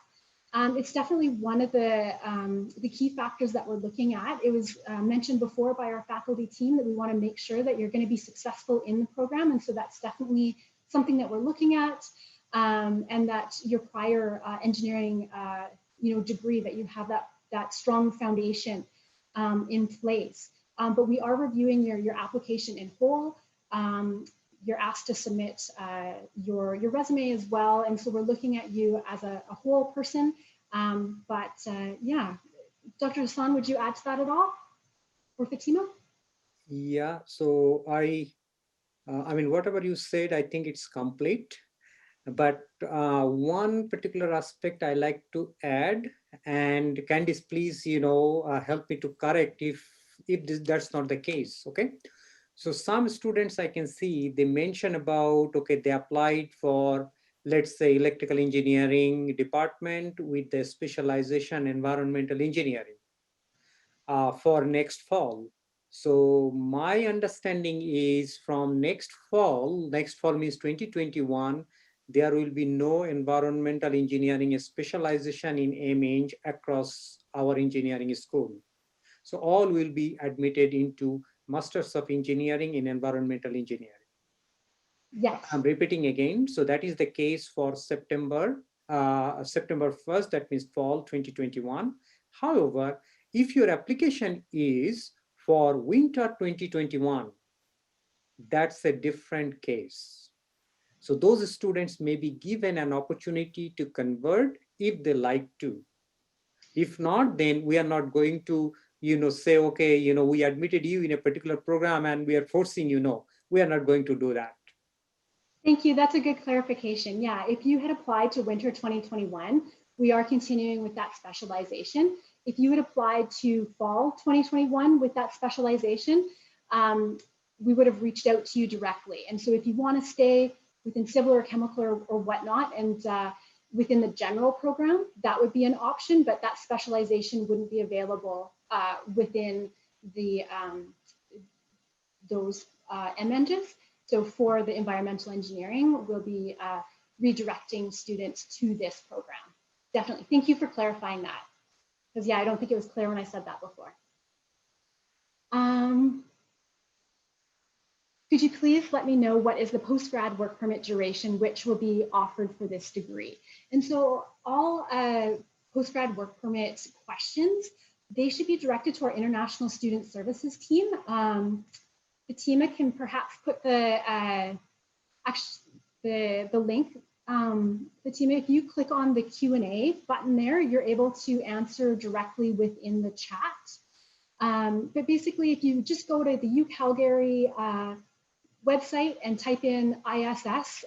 It's definitely one of the key factors that we're looking at. It was mentioned before by our faculty team that we want to make sure that you're going to be successful in the program, and so that's definitely something that we're looking at, and that your prior engineering degree, that you have that strong foundation in place. But we are reviewing your application in whole. You're asked to submit your resume as well. And so we're looking at you as a whole person. Yeah, Dr. Hassan, would you add to that at all? Or Fatima? Yeah, so I mean, whatever you said, I think it's complete. But one particular aspect I like to add, and Candice, please, help me to correct if that's not the case, okay? So some students I can see, they mention about, okay, they applied for, let's say, electrical engineering department with the specialization environmental engineering for next fall. So my understanding is from next fall means 2021, there will be no environmental engineering specialization in MEng across our engineering school. So all will be admitted into Masters of Engineering in Environmental Engineering. Yes. I'm repeating again. So that is the case for September 1st, that means fall 2021. However, if your application is for winter 2021, that's a different case. So those students may be given an opportunity to convert if they like to. If not, then we are not going to say, okay, we admitted you in a particular program and we are forcing you. No, we are not going to do that. Thank you. That's a good clarification. Yeah, if you had applied to winter 2021, we are continuing with that specialization. If you had applied to fall 2021 with that specialization, we would have reached out to you directly. And so if you want to stay within civil or chemical or whatnot, and within the general program, that would be an option, but that specialization wouldn't be available within the those MEngs. So for the environmental engineering, we'll be redirecting students to this program. Definitely. Thank you for clarifying that. Because yeah, I don't think it was clear when I said that before. Could you please let me know what is the post-grad work permit duration which will be offered for this degree? And so all post-grad work permit questions, they should be directed to our International Student Services team. Fatima can perhaps put the link. Fatima, if you click on the Q&A button there, you're able to answer directly within the chat. But basically, if you just go to the UCalgary website and type in ISS,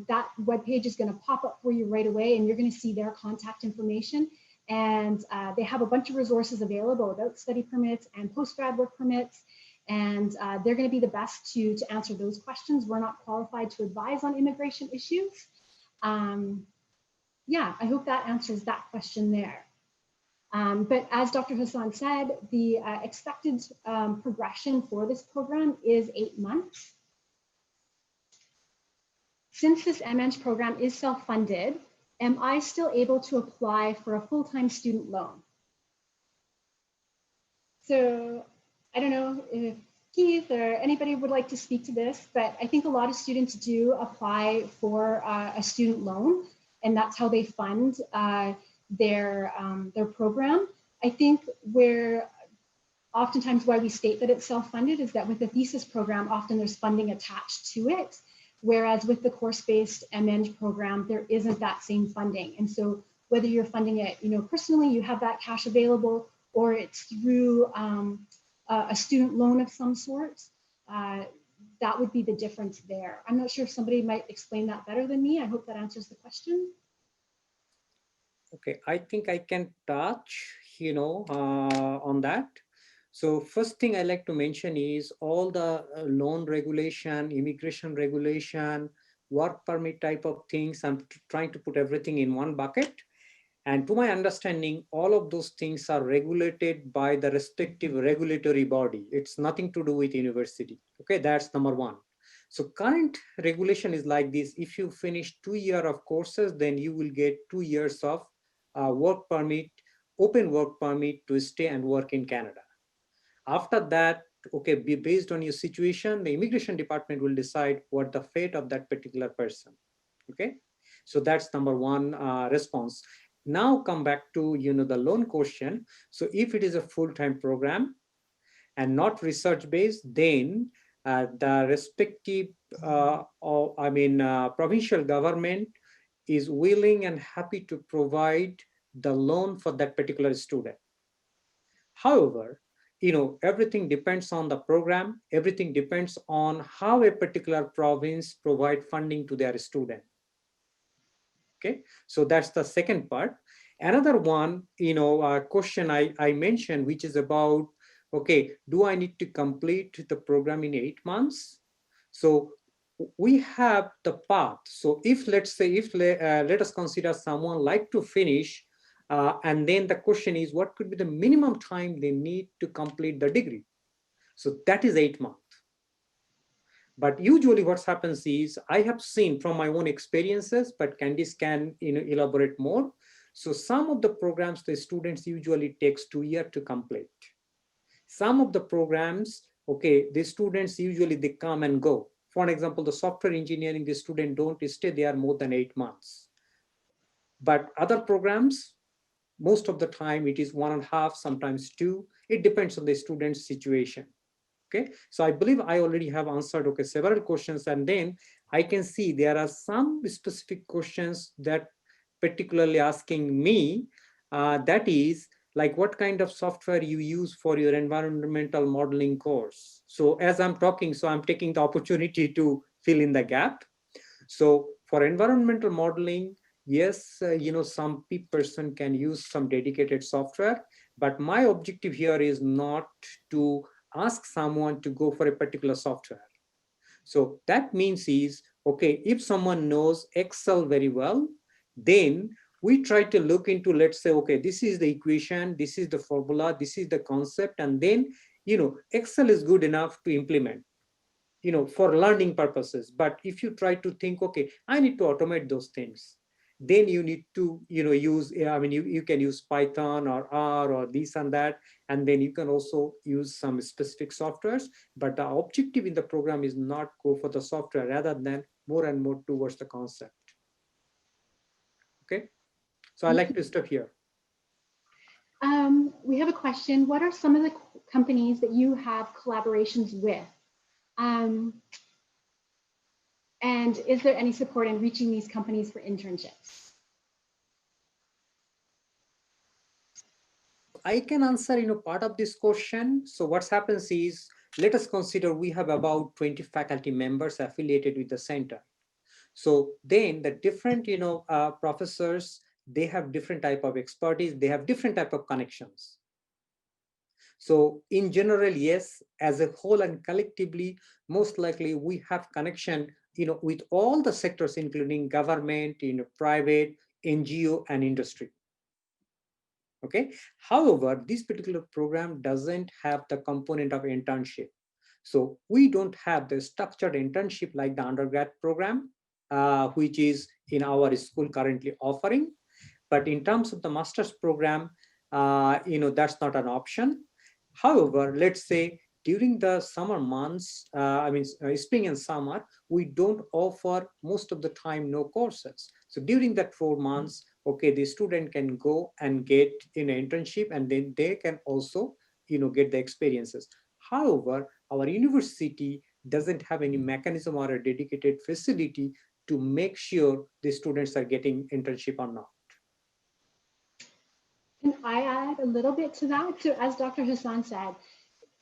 that webpage is going to pop up for you right away, and you're going to see their contact information. And they have a bunch of resources available about study permits and post-grad work permits. And they're going to be the best to answer those questions. We're not qualified to advise on immigration issues. Yeah, I hope that answers that question there. But as Dr. Hassan said, the expected progression for this program is 8 months. Since this MEng program is self-funded, am I still able to apply for a full-time student loan? So I don't know if Keith or anybody would like to speak to this, but I think a lot of students do apply for a student loan, and that's how they fund their program. I think where oftentimes why we state that it's self-funded is that with the thesis program, often there's funding attached to it. Whereas with the course-based MEng program, there isn't that same funding. And so whether you're funding it, personally, you have that cash available, or it's through a student loan of some sort, that would be the difference there. I'm not sure if somebody might explain that better than me. I hope that answers the question. Okay, I think I can touch, on that. So first thing I like to mention is all the loan regulation, immigration regulation, work permit type of things. I'm trying to put everything in one bucket. And to my understanding, all of those things are regulated by the respective regulatory body. It's nothing to do with university. Okay, that's number one. So current regulation is like this. If you finish 2 years of courses, then you will get 2 years of work permit, open work permit to stay and work in Canada. After that, okay, based on your situation, the immigration department will decide what the fate of that particular person. Okay, so that's number one response. Now come back to the loan question. So if it is a full-time program and not research-based, then the respective provincial government is willing and happy to provide the loan for that particular student. However, everything depends on the program. Everything depends on how a particular province provide funding to their student. Okay, so that's the second part. Another one, question I mentioned, which is about, okay, do I need to complete the program in 8 months? So we have the path. So if let's say, let us consider someone like to finish, and then the question is, what could be the minimum time they need to complete the degree? So that is 8 months. But usually what happens is, I have seen from my own experiences, but Candice can elaborate more. So some of the programs, the students usually takes 2 years to complete. Some of the programs, okay, the students usually they come and go. For example, the software engineering, the student don't stay there more than 8 months. But other programs, most of the time it is 1.5, sometimes 2. It depends on the student's situation. Okay, so I believe I already have answered several questions, and then I can see there are some specific questions that particularly asking me, that is like what kind of software you use for your environmental modeling course. So as I'm talking, so I'm taking the opportunity to fill in the gap. So for environmental modeling, yes, some person can use some dedicated software, but my objective here is not to ask someone to go for a particular software. So that means is, okay, if someone knows Excel very well, then we try to look into, let's say, okay, this is the equation, this is the formula, this is the concept, and then, Excel is good enough to implement, for learning purposes. But if you try to think, okay, I need to automate those things, then you need to, use, you can use Python or R or this and that, and then you can also use some specific softwares. But the objective in the program is not go for the software, rather than more and more towards the concept. Okay, so I like to stop here. We have a question. What are some of the companies that you have collaborations with? And is there any support in reaching these companies for internships? I can answer, part of this question. So what happens is, let us consider we have about 20 faculty members affiliated with the center. So then the different, professors, they have different type of expertise. They have different type of connections. So in general, yes, as a whole and collectively, most likely we have connection, with all the sectors, including government, private, NGO, and industry. Okay. However, this particular program doesn't have the component of internship. So we don't have the structured internship like the undergrad program, which is in our school currently offering. But in terms of the master's program, that's not an option. However, let's say during the summer months, spring and summer, we don't offer most of the time no courses. So during that 4 months, okay, the student can go and get an internship, and then they can also, get the experiences. However, our university doesn't have any mechanism or a dedicated facility to make sure the students are getting internship or not. Can I add a little bit to that? So as Dr. Hassan said,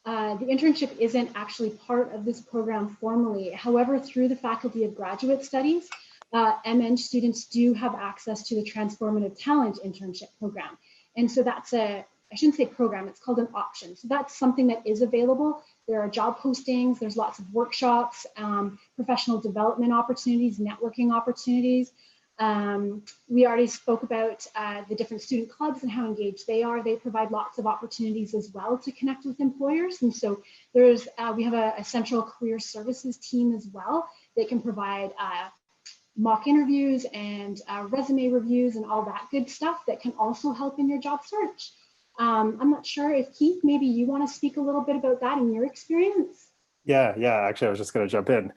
the internship isn't actually part of this program formally. However, through the Faculty of Graduate Studies, MN students do have access to the Transformative Talent Internship Program. And so that's I shouldn't say program, it's called an option. So that's something that is available. There are job postings, there's lots of workshops, professional development opportunities, networking opportunities. We already spoke about the different student clubs and how engaged they are. They provide lots of opportunities as well to connect with employers. And so there's we have a central career services team as well that can provide mock interviews and resume reviews and all that good stuff that can also help in your job search. I'm not sure if Keith, maybe you want to speak a little bit about that in your experience. Yeah. Actually, I was just going to jump in.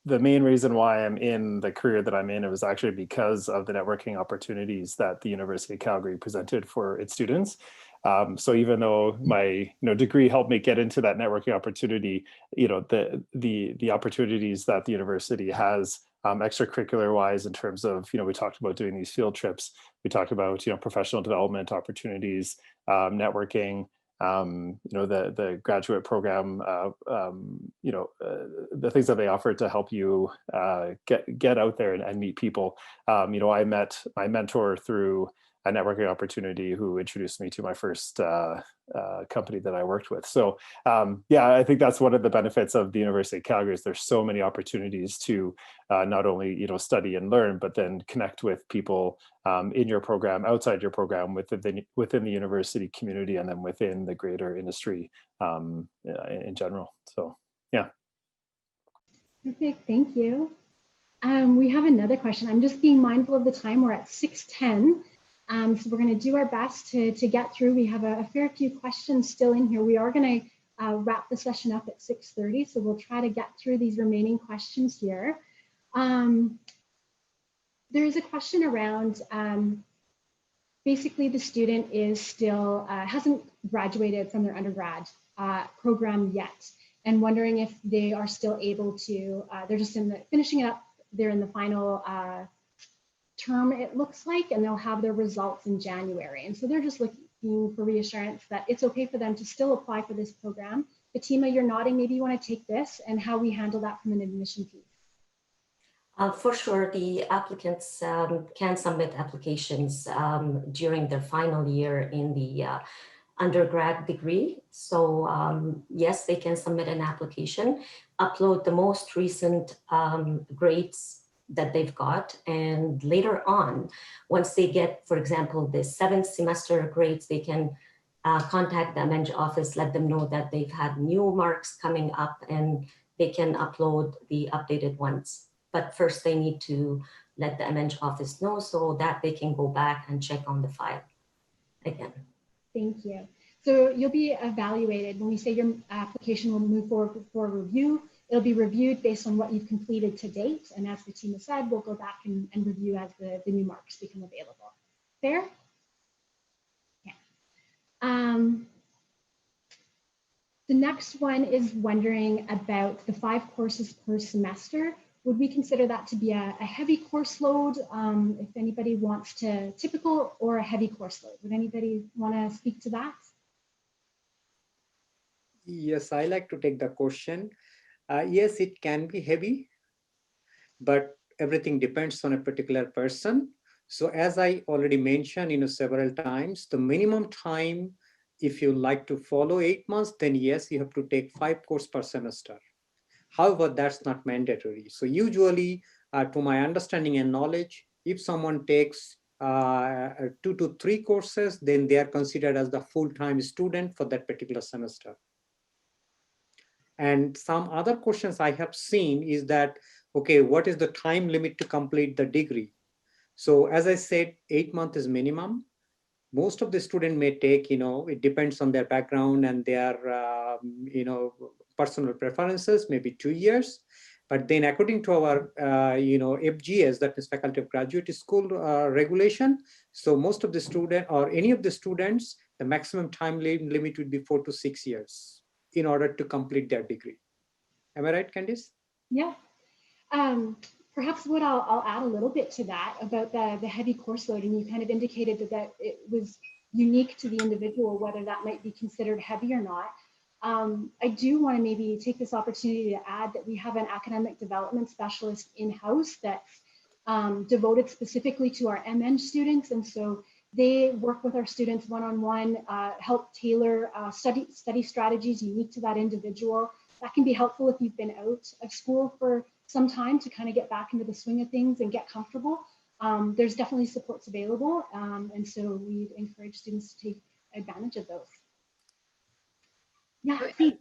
The main reason why I'm in the career that I'm in, it was actually because of the networking opportunities that the University of Calgary presented for its students. So even though my degree helped me get into that networking opportunity, the opportunities that the university has extracurricular wise in terms of, we talked about doing these field trips, we talked about, professional development opportunities, networking, the graduate program, the things that they offer to help you get out there and meet people. I met my mentor through a networking opportunity who introduced me to my first company that I worked with. So I think that's one of the benefits of the University of Calgary is there's so many opportunities to not only study and learn, but then connect with people in your program, outside your program, within the university community, and then within the greater industry in general. So yeah. Perfect, thank you. We have another question. I'm just being mindful of the time. We're at 6:10. So we're going to do our best to get through. We have a fair few questions still in here. We are going to wrap the session up at 6:30. So we'll try to get through these remaining questions here. There is a question around basically the student is still hasn't graduated from their undergrad program yet, and wondering if they are still able to, they're just finishing it up, they're in the final term, it looks like, and they'll have their results in January. And so they're just looking for reassurance that it's okay for them to still apply for this program. Fatima, you're nodding, maybe you want to take this and how we handle that from an admission piece. For sure, the applicants can submit applications during their final year in the undergrad degree. So yes, they can submit an application, upload the most recent grades that they've got, and later on, once they get, for example, the 7th semester grades, they can contact the MEng office, let them know that they've had new marks coming up, and they can upload the updated ones. But first they need to let the MEng office know so that they can go back and check on the file again. Thank you. So you'll be evaluated when we say your application will move forward for review. It'll be reviewed based on what you've completed to date. And as Fatima said, we'll go back and review as the new marks become available. Fair? Yeah. The next one is wondering about the 5 courses per semester. Would we consider that to be a heavy course load? If anybody wants to, typical or a heavy course load? Would anybody want to speak to that? Yes, I like to take the question. Yes, it can be heavy, but everything depends on a particular person. So as I already mentioned, several times, the minimum time, if you like to follow 8 months, then yes, you have to take 5 courses per semester. However, that's not mandatory. So usually, to my understanding and knowledge, if someone takes 2 to 3 courses, then they are considered as the full-time student for that particular semester. And some other questions I have seen is that, okay, what is the time limit to complete the degree? So as I said, 8 months is minimum. Most of the student may take, it depends on their background and their, personal preferences, maybe 2 years. But then according to our, FGS, that is Faculty of Graduate School regulation, so most of the student or any of the students, the maximum time limit would be 4 to 6 years in order to complete their degree. Am I right, Candice? Yeah. Perhaps what I'll add a little bit to that about the heavy course load, and you kind of indicated that it was unique to the individual, whether that might be considered heavy or not. I do want to maybe take this opportunity to add that we have an academic development specialist in-house that's devoted specifically to our MN students. And so they work with our students one-on-one, help tailor study strategies unique to that individual. That can be helpful if you've been out of school for some time to kind of get back into the swing of things and get comfortable. There's definitely supports available. And so we encourage students to take advantage of those. Yeah, please.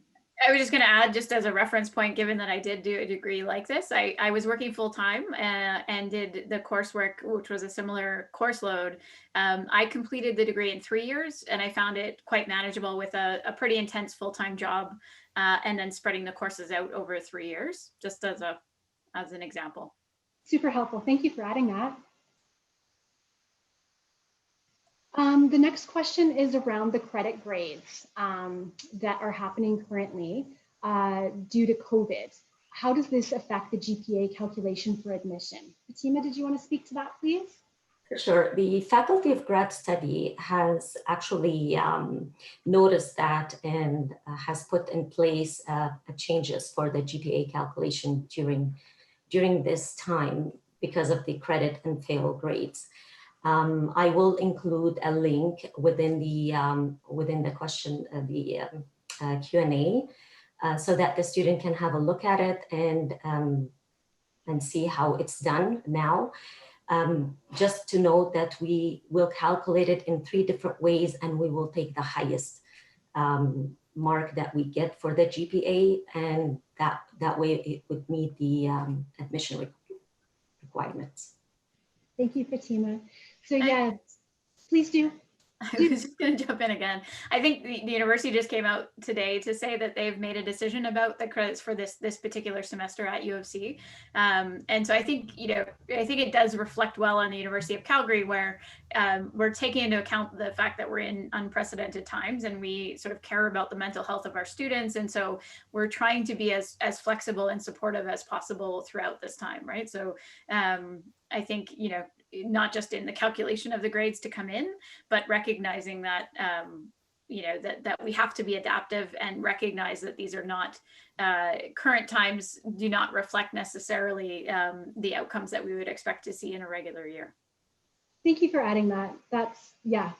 I was just going to add, just as a reference point, given that I did do a degree like this, I was working full time and did the coursework, which was a similar course load. I completed the degree in 3 years, and I found it quite manageable with a pretty intense full-time job, and then spreading the courses out over 3 years, just as an example. Super helpful. Thank you for adding that. The next question is around the credit grades that are happening currently due to COVID. How does this affect the GPA calculation for admission? Fatima, did you want to speak to that, please? Sure. The Faculty of Grad Study has actually noticed that and has put in place changes for the GPA calculation during this time because of the credit and fail grades. I will include a link within the question, the Q&A, so that the student can have a look at it and see how it's done now. Just to note that we will calculate it in 3 different ways, and we will take the highest mark that we get for the GPA, and that way it would meet the admission requirements. Thank you, Fatima. So yeah, please do. I was just going to jump in again. I think the university just came out today to say that they've made a decision about the credits for this particular semester at U of C. And so I think, I think it does reflect well on the University of Calgary, where we're taking into account the fact that we're in unprecedented times and we sort of care about the mental health of our students. And so we're trying to be as flexible and supportive as possible throughout this time, right? So I think, not just in the calculation of the grades to come in, but recognizing that, that we have to be adaptive and recognize that these are not, current times do not reflect necessarily the outcomes that we would expect to see in a regular year. Thank you for adding that. That's, yeah,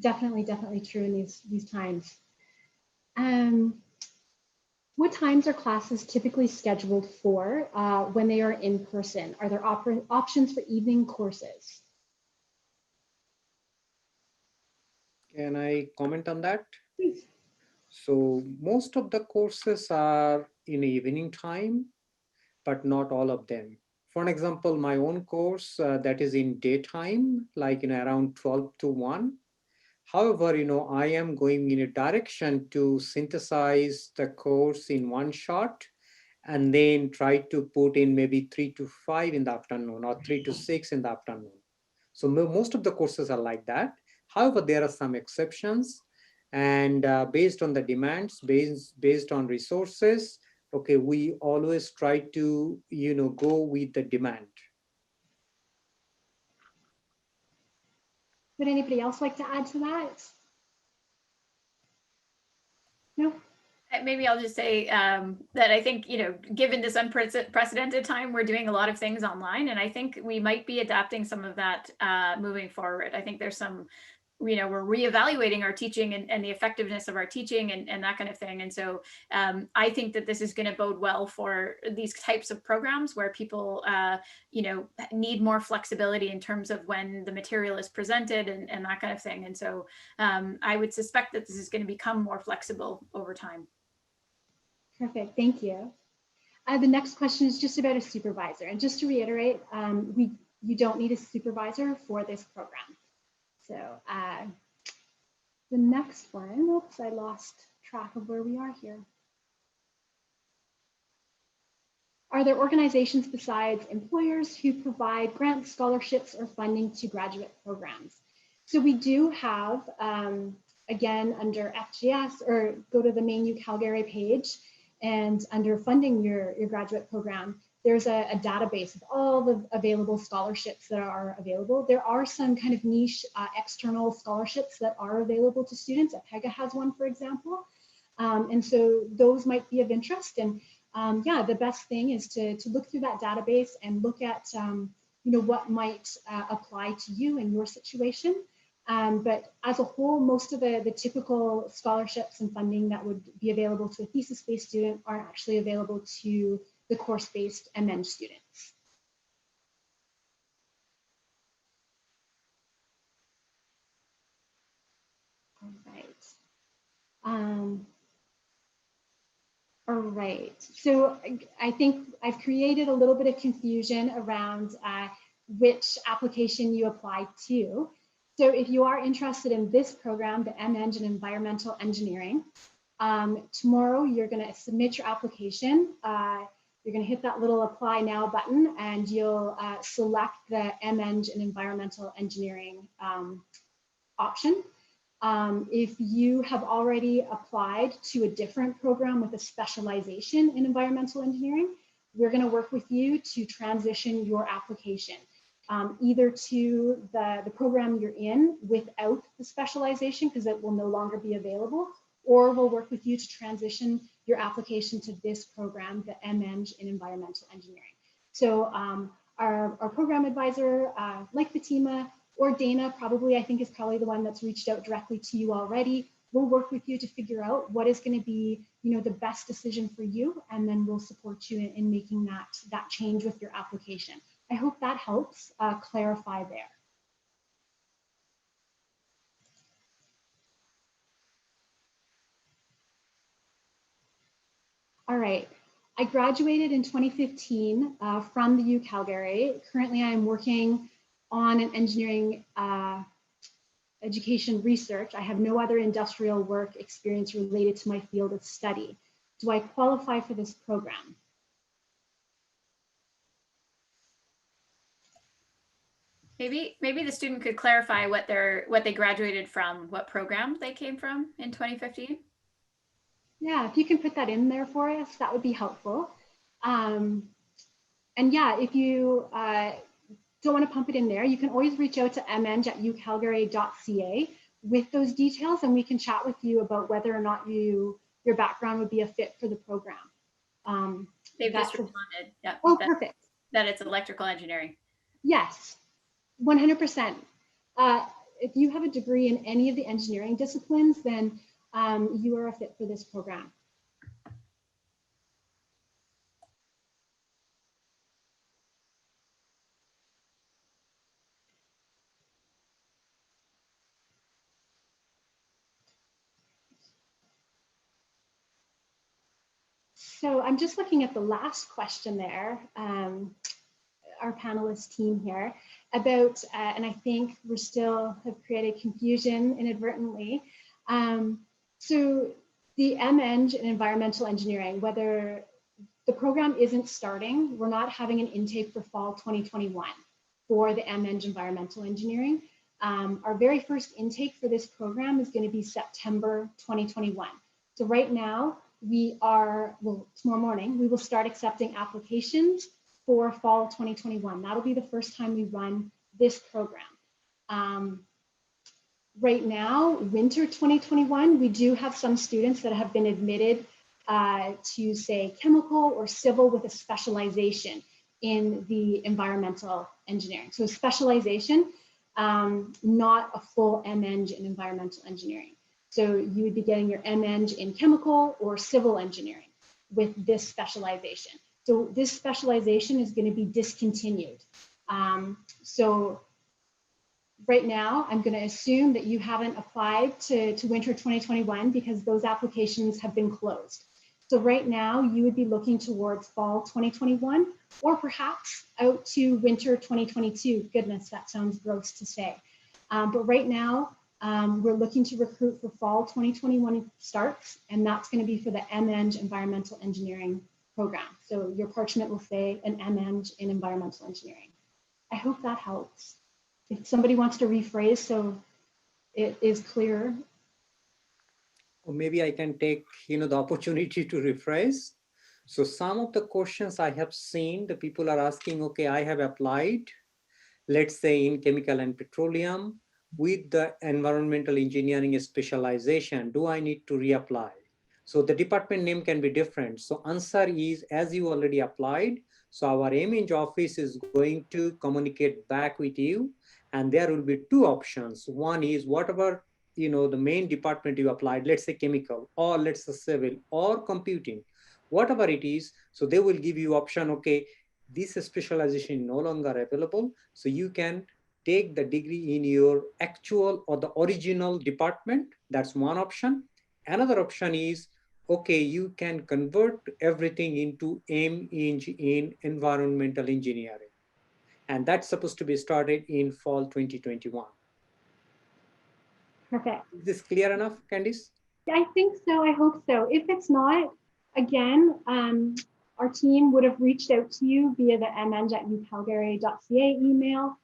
definitely true in these times. What times are classes typically scheduled for when they are in person? Are there options for evening courses? Can I comment on that? Please. So most of the courses are in evening time, but not all of them. For an example, my own course that is in daytime, like around 12 to 1. However, I am going in a direction to synthesize the course in one shot and then try to put in maybe 3 to 5 in the afternoon or 3 to 6 in the afternoon. So most of the courses are like that. However, there are some exceptions, and based on the demands, based on resources, okay, we always try to, go with the demand. Would anybody else like to add to that? No? Maybe I'll just say that I think, given this unprecedented time, we're doing a lot of things online, and I think we might be adapting some of that moving forward. I think there's some, we're reevaluating our teaching and the effectiveness of our teaching and that kind of thing. And so I think that this is going to bode well for these types of programs where people, need more flexibility in terms of when the material is presented and that kind of thing. And so I would suspect that this is going to become more flexible over time. Perfect, thank you. The next question is just about a supervisor. And just to reiterate, you don't need a supervisor for this program. So the next one, oops, I lost track of where we are here. Are there organizations besides employers who provide grants, scholarships, or funding to graduate programs? So we do have, again, under FGS, or go to the main U Calgary page, and under funding your graduate program, there's a database of all the available scholarships that are available. There are some kind of niche external scholarships that are available to students. APEGA has one, for example. And so those might be of interest. And yeah, the best thing is to look through that database and look at what might apply to you in your situation. But as a whole, most of the typical scholarships and funding that would be available to a thesis-based student are actually available to the course-based MEng students. All right. All right. So I think I've created a little bit of confusion around which application you apply to. So if you are interested in this program, the MEng in Environmental Engineering, tomorrow you're going to submit your application. You're going to hit that little Apply Now button, and you'll select the MEng in Environmental Engineering option. If you have already applied to a different program with a specialization in environmental engineering, we're going to work with you to transition your application. Either to the program you're in without the specialization, because it will no longer be available, or we'll work with you to transition your application to this program, the MEng in Environmental Engineering. So our program advisor, like Fatima or Dana, I think is probably the one that's reached out directly to you already. We'll work with you to figure out what is going to be, the best decision for you, and then we'll support you in making that change with your application. I hope that helps clarify there. All right, I graduated in 2015 from the U Calgary. Currently, I am working on an engineering education research. I have no other industrial work experience related to my field of study. Do I qualify for this program? Maybe the student could clarify what they graduated from, what program they came from in 2015. Yeah, if you can put that in there for us, that would be helpful. And yeah, if you don't want to pump it in there, you can always reach out to meng@ucalgary.ca with those details, and we can chat with you about whether or not your background would be a fit for the program. They've just responded. Yeah. Oh, perfect. That it's electrical engineering. Yes, 100%. If you have a degree in any of the engineering disciplines, then you are a fit for this program. So I'm just looking at the last question there, our panelist team here, about, and I think we still have created confusion inadvertently. So the MEng in Environmental Engineering, whether the program isn't starting, we're not having an intake for fall 2021 for the MEng Environmental Engineering. Our very first intake for this program is going to be September 2021. So right now, tomorrow morning, we will start accepting applications for fall 2021. That'll be the first time we run this program. Right now, winter 2021, we do have some students that have been admitted to say chemical or civil with a specialization in the environmental engineering. So specialization, not a full MEng in environmental engineering. So you would be getting your MEng in chemical or civil engineering with this specialization. So this specialization is going to be discontinued. So right now, I'm going to assume that you haven't applied to winter 2021 because those applications have been closed. So right now, you would be looking towards fall 2021 or perhaps out to winter 2022. Goodness, that sounds gross to say. But right now, we're looking to recruit for fall 2021 starts, and that's going to be for the MEng environmental engineering program. So your parchment will say an MEng in environmental engineering. I hope that helps. If somebody wants to rephrase so it is clear. Or maybe I can take, the opportunity to rephrase. So some of the questions I have seen, the people are asking, okay, I have applied, let's say in chemical and petroleum with the environmental engineering specialization, do I need to reapply? So the department name can be different. So answer is, as you already applied, so our MEng office is going to communicate back with you, and there will be two options. One is whatever the main department you applied, let's say chemical, or let's say civil, or computing, whatever it is. So they will give you option, okay, this specialization is no longer available, so you can take the degree in your actual or the original department. That's one option. Another option is, okay, you can convert everything into MEng in environmental engineering, and that's supposed to be started in fall 2021. Perfect. Is this clear enough, Candice? I think so. I hope so. If it's not, again, our team would have reached out to you via the meng@ucalgary.ca email.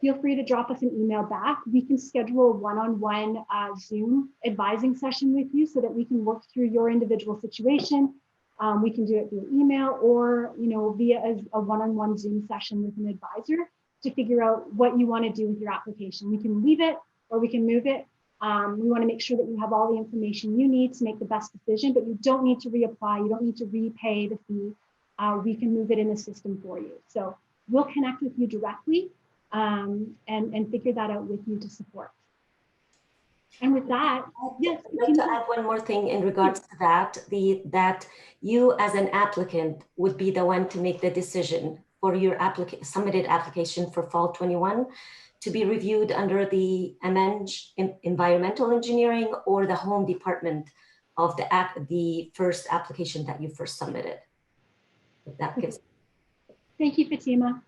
Feel free to drop us an email back. We can schedule a one-on-one Zoom advising session with you so that we can work through your individual situation. We can do it via email or via a one-on-one Zoom session with an advisor to figure out what you want to do with your application. We can leave it or we can move it. We want to make sure that you have all the information you need to make the best decision, but you don't need to reapply. You don't need to repay the fee. We can move it in the system for you. So we'll connect with you directly and figure that out with you to support. And with that, yes. I'd like to add one more thing in regards to that, that you as an applicant would be the one to make the decision for your submitted application for fall 21 to be reviewed under the MEng environmental engineering or the home department of the first application that you first submitted. That gives. Thank you, Fatima.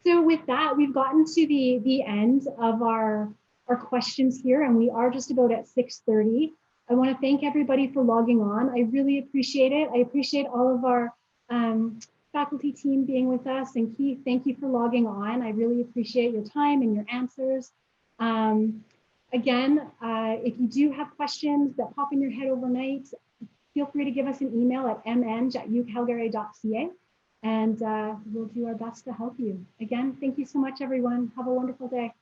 So with that, we've gotten to the end of our questions here, and we are just about at 6:30. I want to thank everybody for logging on. I really appreciate it. I appreciate all of our faculty team being with us, and Keith, thank you for logging on. I really appreciate your time and your answers. Again, if you do have questions that pop in your head overnight, feel free to give us an email at meng@ucalgary.ca, and we'll do our best to help you. Again, thank you so much, everyone. Have a wonderful day.